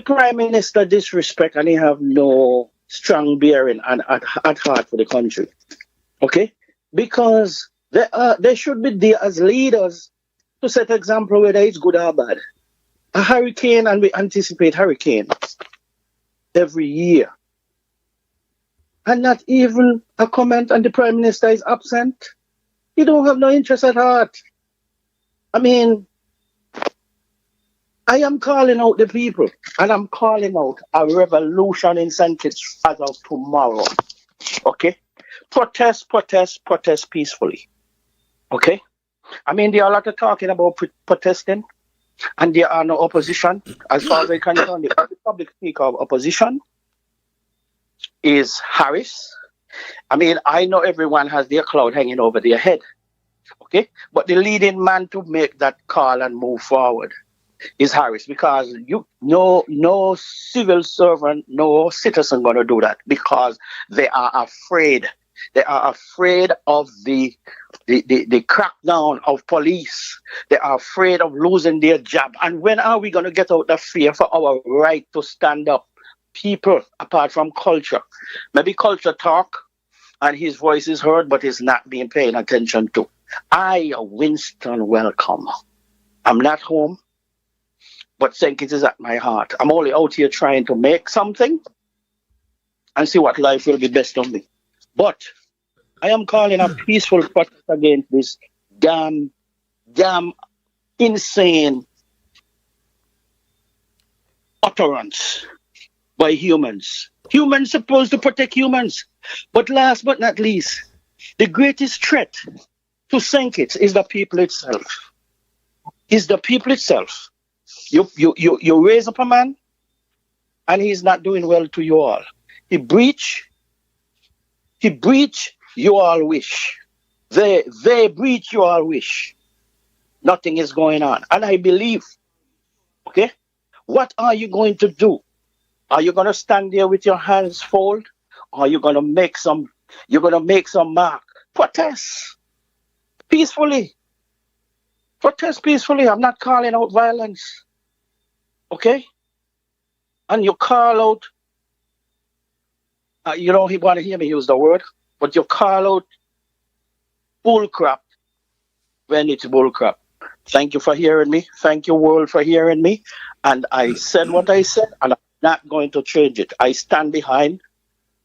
Prime Minister disrespect, and he have no strong bearing and at heart for the country. Okay? Because they should be there as leaders to set example whether it's good or bad. A hurricane, and we anticipate hurricanes every year. And not even a comment, and the Prime Minister is absent. He don't have no interest at heart. I mean, I am calling out the people, and I'm calling out a revolution in St. Kitts as of tomorrow. Okay? Protest peacefully. Okay? I mean, there are a lot of talking about protesting, and there are no opposition. As far as I can tell, the public speaker of opposition is Harris. I mean, I know everyone has their cloud hanging over their head. Okay? But the leading man to make that call and move forward is Harris, because no civil servant, no citizen going to do that, because they are afraid. They are afraid of the crackdown of police. They are afraid of losing their job. And when are we going to get out the fear for our right to stand up? People, apart from culture. Maybe culture talk and his voice is heard, but it's not being paid attention to. I, Winston, welcome. I'm not home, but St. Kitts is at my heart. I'm only out here trying to make something and see what life will be best of me. But I am calling a peaceful protest against this damn insane utterance by humans. Humans supposed to protect humans. But last but not least, the greatest threat to St. Kitts is the people itself. Is the people itself. You raise up a man, and he's not doing well to you all. He breach, you all wish. They breach, you all wish. Nothing is going on. And I believe, okay, what are you going to do? Are you going to stand there with your hands folded? Or are you going to make some mark? Protest peacefully. Protest peacefully. I'm not calling out violence. Okay? And you call out, you don't want to hear me use the word, but you call out bullcrap when it's bullcrap. Thank you for hearing me. Thank you, world, for hearing me. And I said what I said, and I'm not going to change it. I stand behind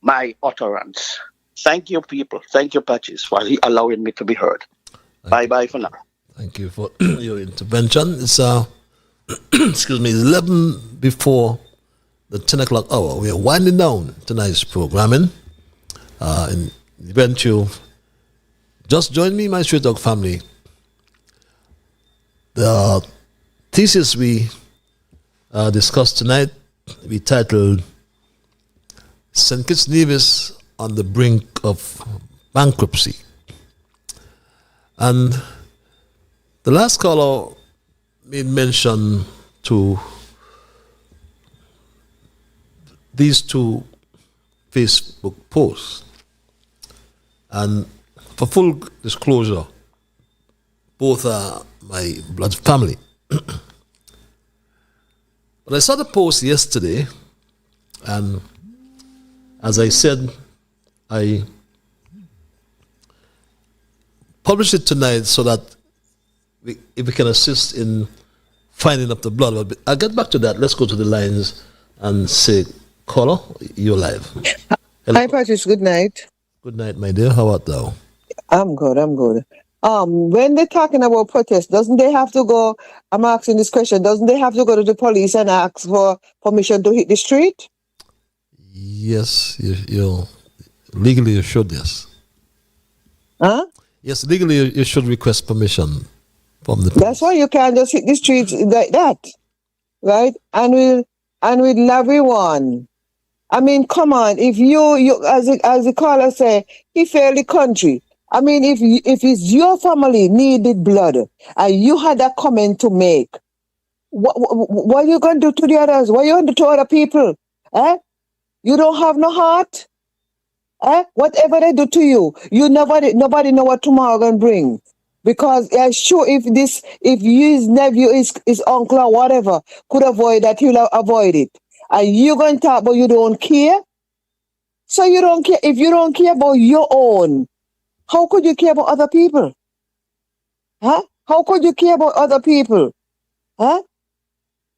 my utterance. Thank you, people. Thank you, Patches, for allowing me to be heard. Bye-bye for now. Thank you for your intervention. It's excuse me, 11 before the 10 o'clock hour. We are winding down tonight's programming. In the event you just join me, my Street Dog family. The thesis we discuss tonight, we titled St. Kitts-Nevis on the Brink of Bankruptcy. And the last caller made mention to these two Facebook posts. And for full disclosure, both are my blood family. But I saw the post yesterday, and as I said, I published it tonight so that if we can assist in finding up the blood. But I'll get back to that. Let's go to the lines and say, caller, you're live. Hello. Hi, Patrice. Good night. Good night, my dear. How art thou? I'm good. When they're talking about protest, doesn't they have to go? I'm asking this question. Doesn't they have to go to the police and ask for permission to hit the street? Yes, you legally you should. Yes. Huh? Yes, legally you should request permission from the police. That's why you can't just hit the streets like that, right? And we'll everyone. I mean, come on. If you as the caller say, he failed the country. I mean, if it's your family needed blood and you had a comment to make, what are you going to do to the others? What are you going to do to other people? Eh? You don't have no heart? Eh? Whatever they do to you, nobody know what tomorrow going to bring. Because sure, if his nephew, his uncle or whatever could avoid that, he'll avoid it. And you going to talk about you don't care? So you don't care. If you don't care about your own, how could you care about other people? Huh? How could you care about other people? Huh?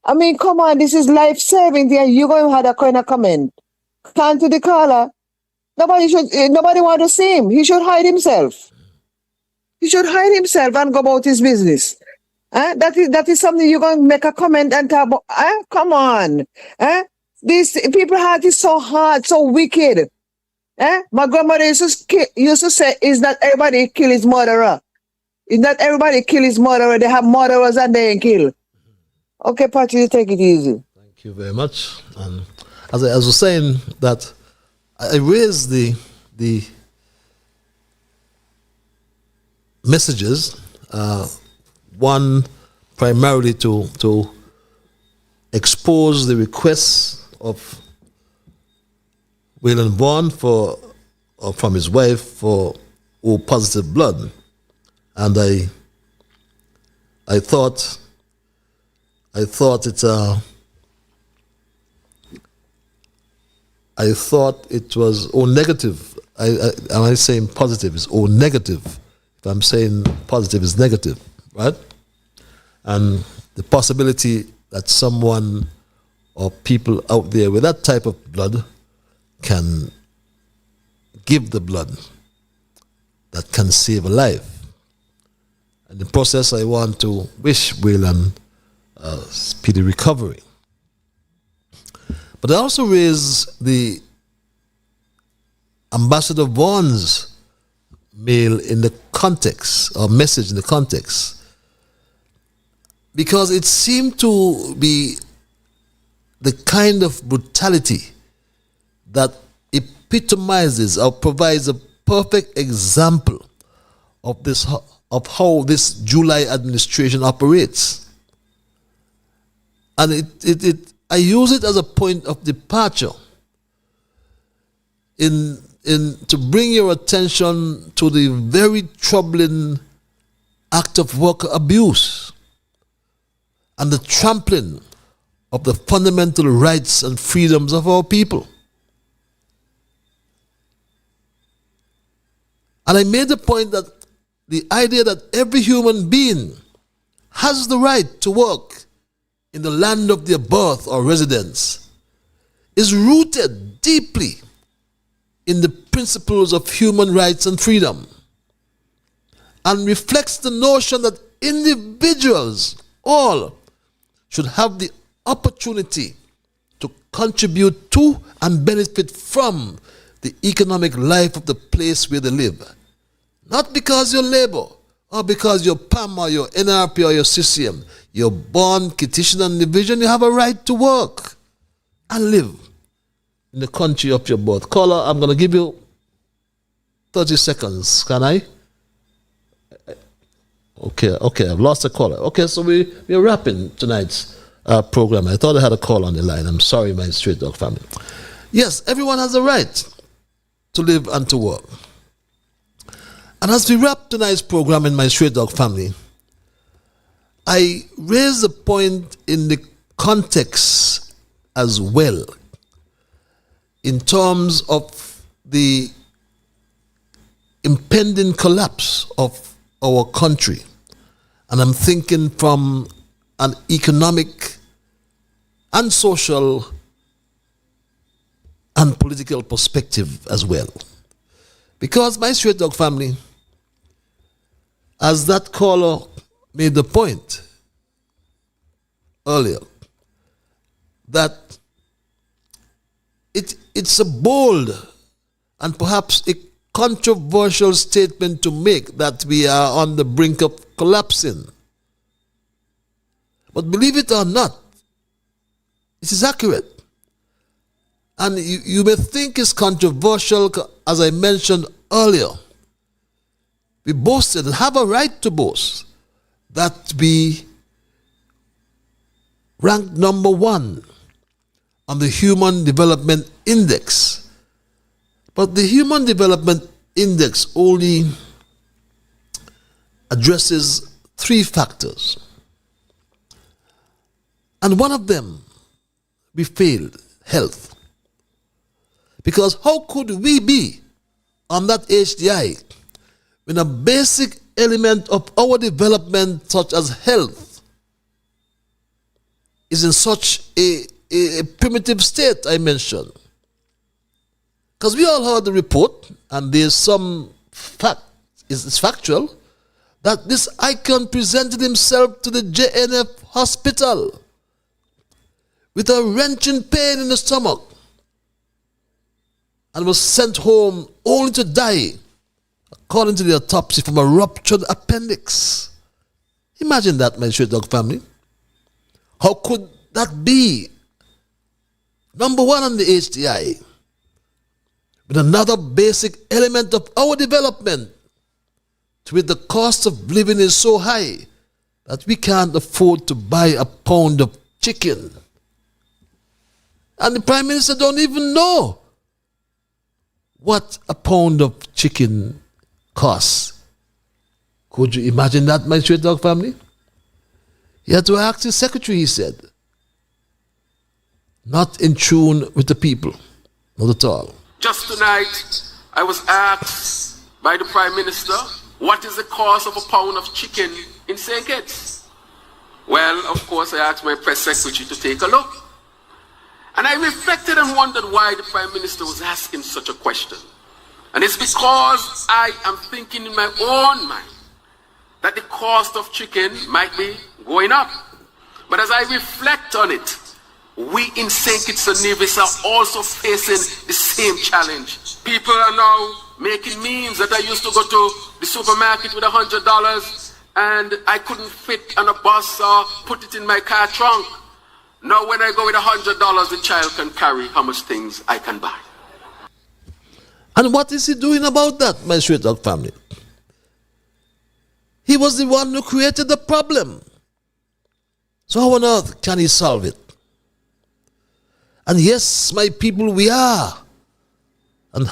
I mean, come on, this is life-saving thing. You're going to have that kind of comment. Turn to the caller. Nobody want to see him. He should hide himself. He should hide himself and go about his business. That is something you're going to make a comment and talk about. Come on. These people's heart is so hard, so wicked. My grandmother used to say, is that everybody kill his murderer? Is that everybody kill his murderer? They have murderers and they ain't kill. Okay, Patrick, you take it easy. Thank you very much. And as I was saying, that I raised the messages, one primarily to expose the requests of Waylon Vaughn from his wife for O positive blood, and I thought it was O negative. Am I saying positive? It's O negative. If I'm saying positive, is negative, right? And the possibility that someone or people out there with that type of blood can give the blood that can save a life. In the process, I want to wish Waylon speedy recovery. But I also raise the Ambassador Vaughn's mail in the context, or message in the context, because it seemed to be the kind of brutality that epitomizes or provides a perfect example of how this July administration operates. And I use it as a point of departure to bring your attention to the very troubling act of worker abuse and the trampling of the fundamental rights and freedoms of our people. And I made the point that the idea that every human being has the right to work in the land of their birth or residence is rooted deeply in the principles of human rights and freedom, and reflects the notion that individuals all should have the opportunity to contribute to and benefit from the economic life of the place where they live. Not because you labor, or because you're PAM or your NRP or your CCM, you're born Kittitian and division, you have a right to work and live in the country of your birth. Caller, I'm going to give you 30 seconds. Can I? Okay, I've lost a caller. Okay, so we're wrapping tonight's program. I thought I had a call on the line. I'm sorry, my Straight Dog family. Yes, everyone has a right to live and to work. And as we wrap tonight's program in my Straight Dog family, I raise a point in the context as well, in terms of the impending collapse of our country. And I'm thinking from an economic and social and political perspective as well. Because my Straight Dog family, as that caller made the point earlier, that it's a bold and perhaps a controversial statement to make that we are on the brink of collapsing. But believe it or not, it is accurate. And you may think it's controversial, as I mentioned earlier. We boasted and have a right to boast that we ranked number 1 on the Human Development Index. But the Human Development Index only addresses 3 factors. And one of them, we failed, health. Because how could we be on that HDI when a basic element of our development, such as health, is in such a primitive state I mentioned? Because we all heard the report, and there's some fact, it's factual, that this icon presented himself to the JNF hospital with a wrenching pain in the stomach and was sent home only to die, according to the autopsy, from a ruptured appendix. Imagine that, my Straight Dog family. How could that be? Number 1 on the HDI, with another basic element of our development, to which the cost of living is so high that we can't afford to buy a pound of chicken. And the Prime Minister don't even know what a pound of chicken costs. Could you imagine that, my Straight Dog family? He had to ask his secretary, he said. Not in tune with the people, not at all. Just tonight, I was asked by the Prime Minister, what is the cost of a pound of chicken in St. Kitts? Well, of course, I asked my press secretary to take a look. And I reflected and wondered why the Prime Minister was asking such a question. And it's because I am thinking in my own mind that the cost of chicken might be going up. But as I reflect on it, we in St. Kitts-Nevis are also facing the same challenge. People are now making memes that I used to go to the supermarket with $100 and I couldn't fit on a bus or put it in my car trunk. Now when I go with $100, the child can carry how much things I can buy. And what is he doing about that, my Straight Dog family? He was the one who created the problem. So how on earth can he solve it? And yes, my people, we are and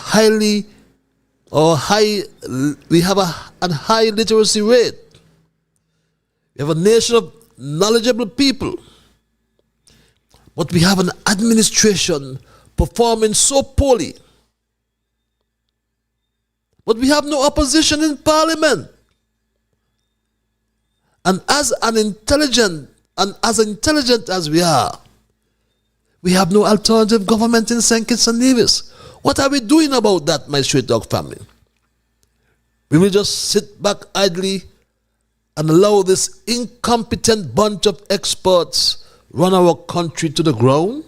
we have a high literacy rate. We have a nation of knowledgeable people. But we have an administration performing so poorly. But we have no opposition in parliament. And as intelligent as we are, we have no alternative government in St. Kitts-Nevis. What are we doing about that, my Straight Dog family? We will just sit back idly and allow this incompetent bunch of experts run our country to the ground?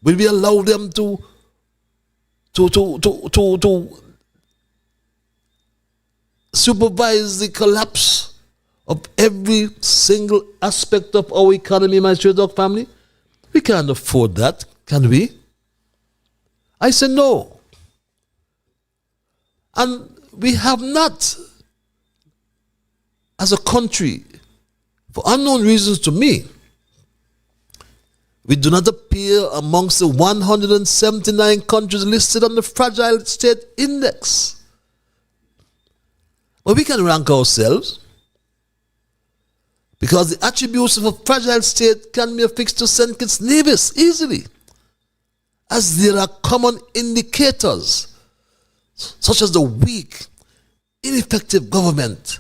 Will we allow them to supervise the collapse of every single aspect of our economy, my stray dog family? We can't afford that, can we? I say no. And we have not, as a country, for unknown reasons to me, we do not appear amongst the 179 countries listed on the Fragile State Index. But we can rank ourselves, because the attributes of a fragile state can be affixed to St. Kitts-Nevis easily, as there are common indicators, such as the weak, ineffective government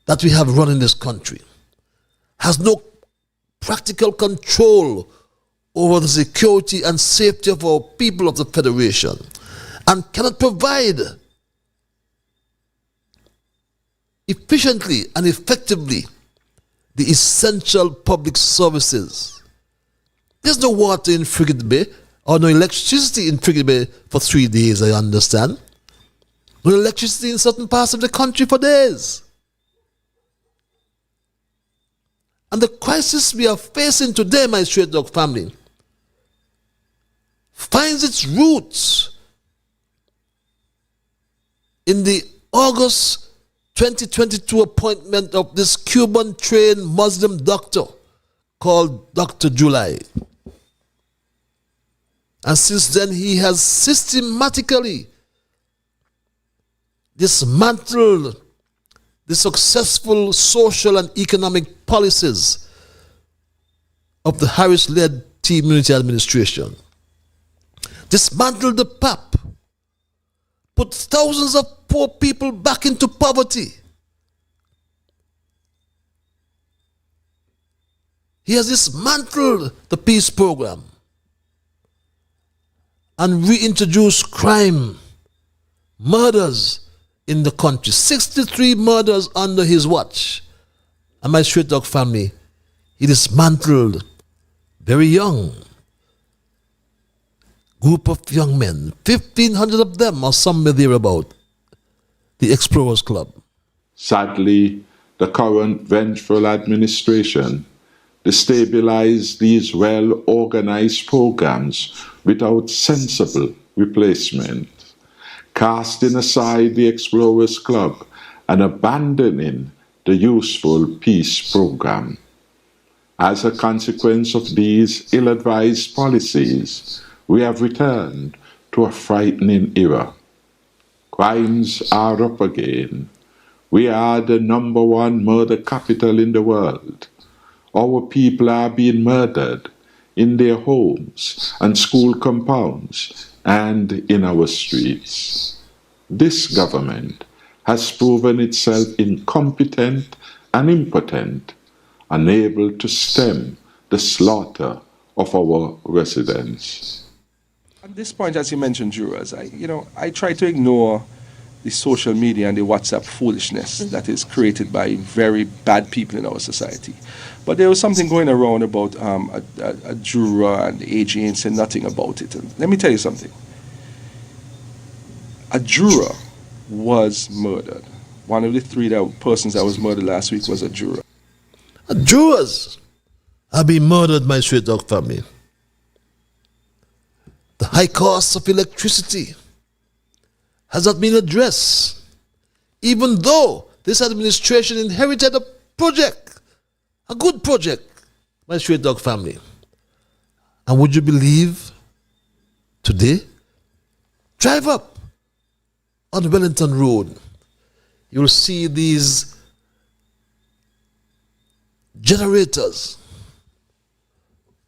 that we have run in this country, has no practical control over the security and safety of our people of the Federation, and cannot provide efficiently and effectively the essential public services. There's no water in Frigate Bay, or no electricity in Frigate Bay for 3 days, I understand. No electricity in certain parts of the country for days. And the crisis we are facing today, my stray dog family, finds its roots in the August 2022 appointment of this Cuban-trained Muslim doctor called Dr. July. And since then, he has systematically dismantled the successful social and economic policies of the Harris-led Team Unity administration. Dismantled the PAP, put thousands of poor people back into poverty. He has dismantled the peace program and reintroduced crime, murders in the country. 63 murders under his watch. And my stray dog family, he dismantled very young group of young men, 1,500 of them or somewhere thereabout, the Explorers Club. Sadly, the current vengeful administration destabilized these well-organized programs without sensible replacement, casting aside the Explorers Club and abandoning the useful peace program. As a consequence of these ill-advised policies, we have returned to a frightening era. Crimes are up again. We are the #1 murder capital in the world. Our people are being murdered in their homes and school compounds and in our streets. This government has proven itself incompetent and impotent, unable to stem the slaughter of our residents. At this point, as you mentioned, jurors, I try to ignore the social media and the WhatsApp foolishness that is created by very bad people in our society. But there was something going around about a juror and the AG ain't saying nothing about it. And let me tell you something. A juror was murdered. One of the three persons that was murdered last week was a juror. Jurors have been murdered, my stray dog family. The high cost of electricity has not been addressed, even though this administration inherited a project, a good project, my stray dog family. And would you believe, today, drive up on Wellington Road, you'll see these generators,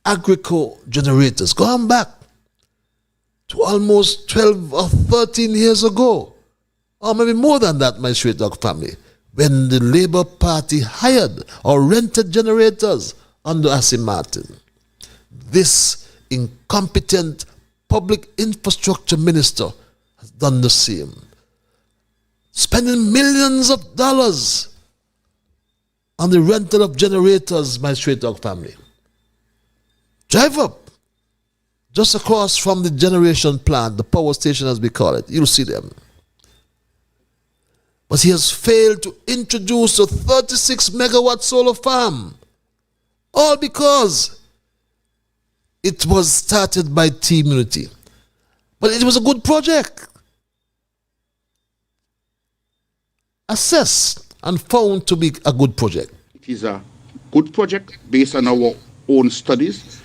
agrico generators, going back to almost 12 or 13 years ago, or maybe more than that, my stray dog family, when the Labour Party hired or rented generators under Assi Martin. This incompetent public infrastructure minister has done the same, spending millions of dollars on the rental of generators, my stray dog family. Drive up just across from the generation plant, the power station as we call it, you'll see them. But he has failed to introduce a 36 megawatt solar farm. All because it was started by Team Unity. But it was a good project. Assessed and found to be a good project. It is a good project based on our own studies,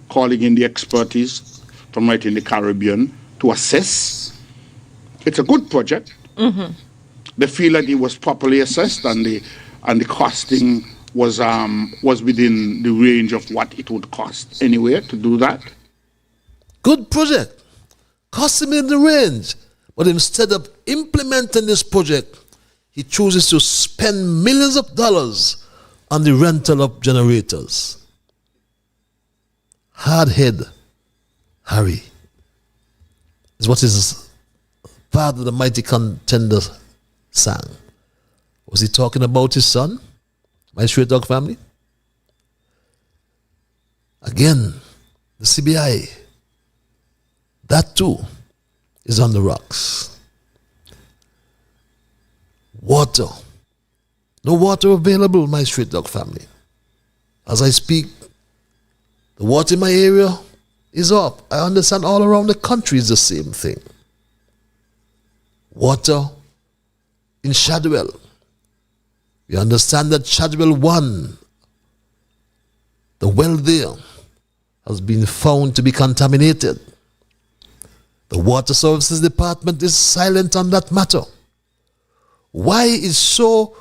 calling in the expertise from right in the Caribbean to assess. It's a good project. Mm-hmm. They feel that it was properly assessed and the costing was within the range of what it would cost anyway to do that. Good project. Cost him in the range. But instead of implementing this project, he chooses to spend millions of dollars on the rental of generators. Hard head, Harry, is what his father, the mighty contender, sang. Was he talking about his son, my Straight Dog family? Again, the CBI, that too is on the rocks. Water. No water available, my Straight Dog family. As I speak, the water in my area is up. I understand all around the country is the same thing. Water in Shadwell. We understand that Shadwell 1, the well there, has been found to be contaminated. The Water Services Department is silent on that matter. Why is so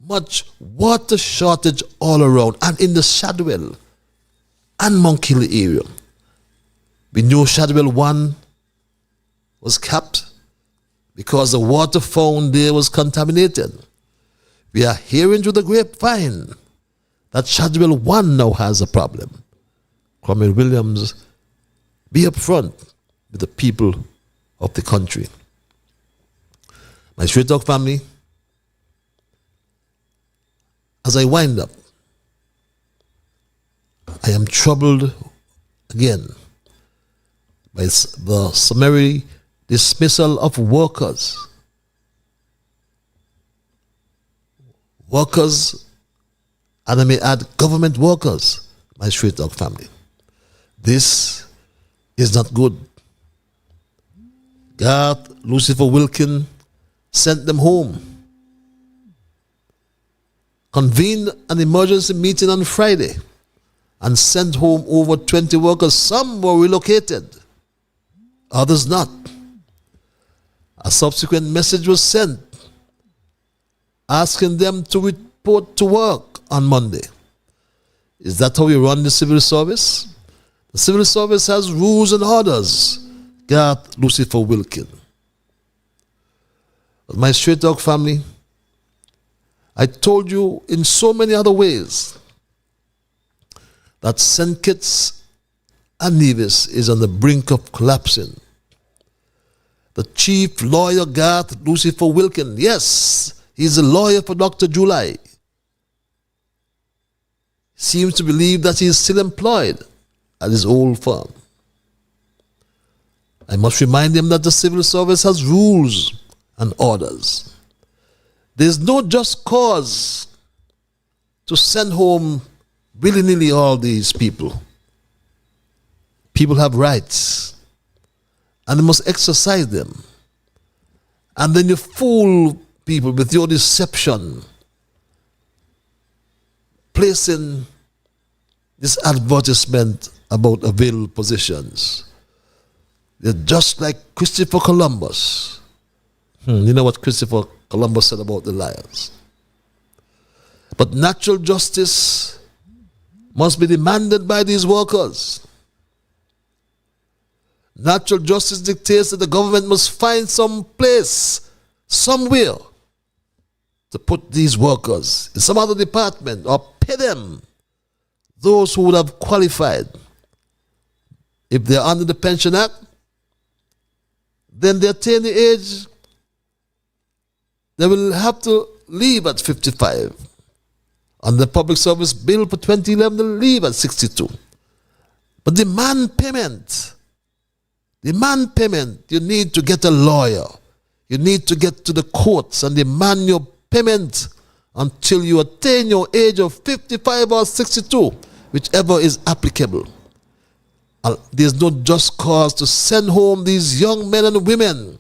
much water shortage all around and in the Shadwell and Mount Kinley area? We knew Shadwell 1 was capped because the water found there was contaminated. We are hearing through the grapevine that Shadwell 1 now has a problem. Cromwell Williams, be upfront with the people of the country. My Straight Dog family, as I wind up, I am troubled again by the summary dismissal of workers. Workers, and I may add government workers, my Straight Dog family. This is not good. Garth Lucifer Wilkin sent them home. Convened an emergency meeting on Friday and sent home over 20 workers. Some were relocated, others not. A subsequent message was sent asking them to report to work on Monday. Is that how you run the civil service? The civil service has rules and orders. Garth Lucifer Wilkin. My Straight Dog family, I told you in so many other ways that St. Kitts-Nevis is on the brink of collapsing. The chief lawyer, Garth Lucifer Wilkin, yes, he's a lawyer for Dr. July, seems to believe that he is still employed at his old firm. I must remind him that the civil service has rules and orders. There's no just cause to send home willy-nilly all these people. People have rights, and they must exercise them. And then you fool people with your deception, placing this advertisement about available positions. They're just like Christopher Columbus. You know what Christopher Columbus said about the lions? But natural justice must be demanded by these workers. Natural justice dictates that the government must find some place, somewhere, to put these workers in some other department or pay them, those who would have qualified. If they're under the Pension Act, then they attain the age, they will have to leave at 55. On the public service bill for 2011, they'll leave at 62. But demand payment, you need to get a lawyer. You need to get to the courts and demand your payment until you attain your age of 55 or 62, whichever is applicable. There's no just cause to send home these young men and women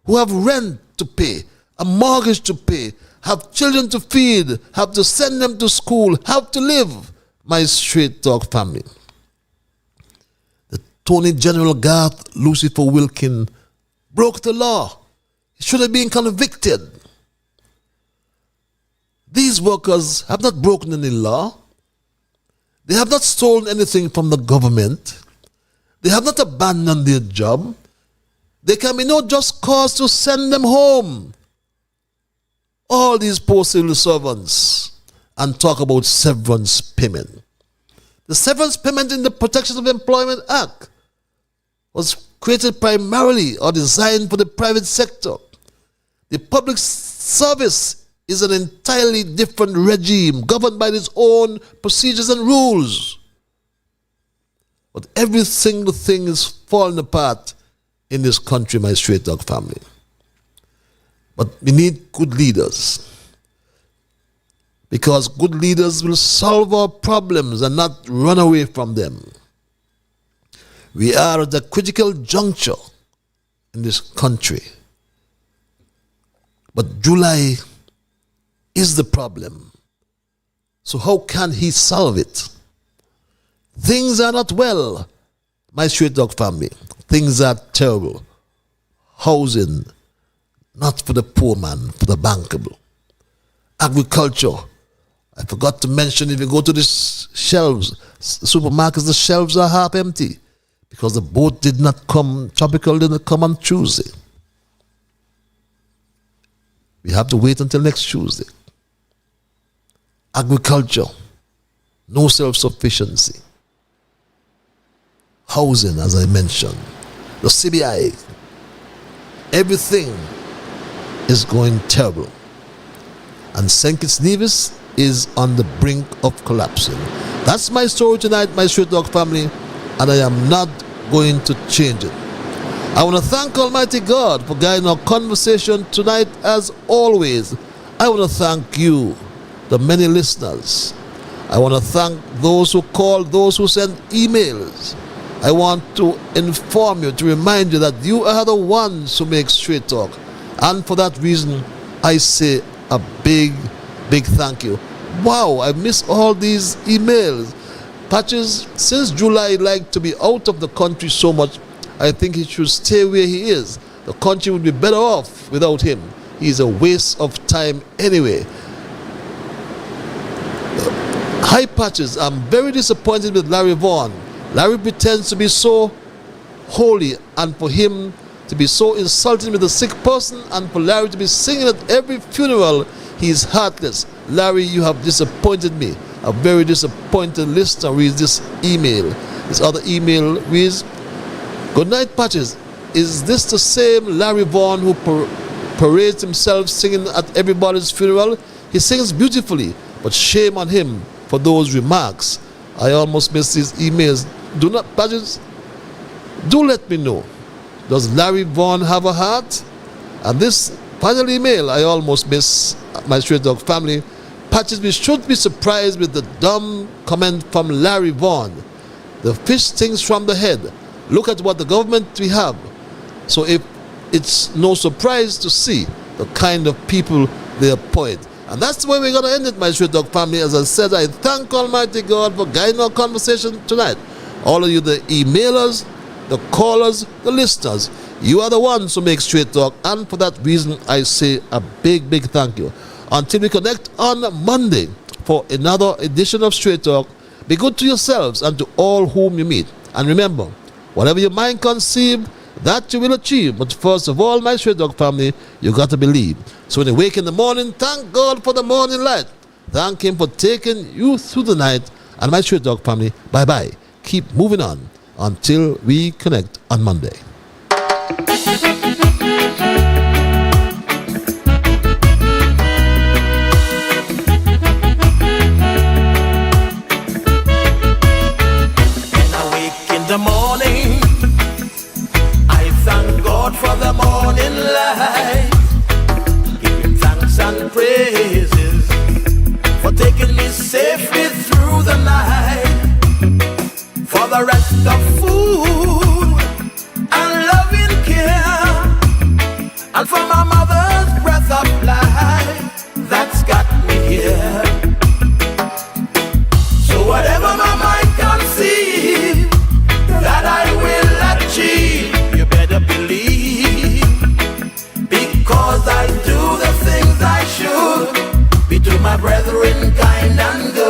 who have rent to pay, a mortgage to pay, have children to feed, have to send them to school, have to live. My straight talk family. The Attorney General Garth Lucifer Wilkin broke the law. He should have been convicted. These workers have not broken any law. They have not stolen anything from the government. They have not abandoned their job. There can be no just cause to send them home. All these poor civil servants, and talk about severance payment. The Severance Payment in the Protection of Employment Act was created primarily or designed for the private sector. The public service is an entirely different regime governed by its own procedures and rules. But every single thing is falling apart in this country, my straight dog family. But we need good leaders. Because good leaders will solve our problems and not run away from them. We are at a critical juncture in this country. But July is the problem. So how can he solve it? Things are not well, my straight dog family. Things are terrible. Housing, not for the poor man, for the bankable. Agriculture, I forgot to mention, if you go to the shelves, supermarkets, the shelves are half empty because the boat did not come, tropical didn't come on Tuesday. We have to wait until next Tuesday. Agriculture, no self-sufficiency. Housing, as I mentioned. The CBI, everything is going terrible. And St. Kitts-Nevis is on the brink of collapsing. That's my story tonight, my straight dog family, and I am not going to change it. I want to thank Almighty God for guiding our conversation tonight as always. I want to thank you, the many listeners. I want to thank those who called, those who sent emails. I want to inform you, to remind you that you are the ones who make straight talk. And for that reason, I say a big, big thank you. Wow, I miss all these emails. Patches, since July like to be out of the country so much, I think he should stay where he is. The country would be better off without him. He's a waste of time anyway. Hi Patches, I'm very disappointed with Larry Vaughan. Larry pretends to be so holy, and for him to be so insulting with a sick person, and for Larry to be singing at every funeral, he is heartless. Larry, you have disappointed me. A very disappointed listener reads this email. This other email reads, good night, Patches. Is this the same Larry Vaughan who parades himself singing at everybody's funeral? He sings beautifully, but shame on him for those remarks. I almost missed these emails. Do not, Patches, do let me know. Does Larry Vaughan have a heart? And this final email, I almost miss, my straight dog family. Patches, we should be surprised with the dumb comment from Larry Vaughan. The fish stings from the head. Look at what the government we have. So if it's no surprise to see the kind of people they appoint. And that's the way we're going to end it, my straight dog family. As I said, I thank Almighty God for guiding our conversation tonight. All of you, the emailers, the callers, the listeners, you are the ones who make straight talk. And for that reason, I say a big, big thank you. Until we connect on Monday for another edition of Straight Talk, be good to yourselves and to all whom you meet. And remember, whatever your mind conceived, that you will achieve. But first of all, my straight dog family, you got to believe. So when you wake in the morning, thank God for the morning light. Thank Him for taking you through the night. And my straight dog family, bye-bye. Keep moving on until we connect on Monday. In the morning, I thank God for the morning light. I'll do the things I should. Be to my brethren kind and good.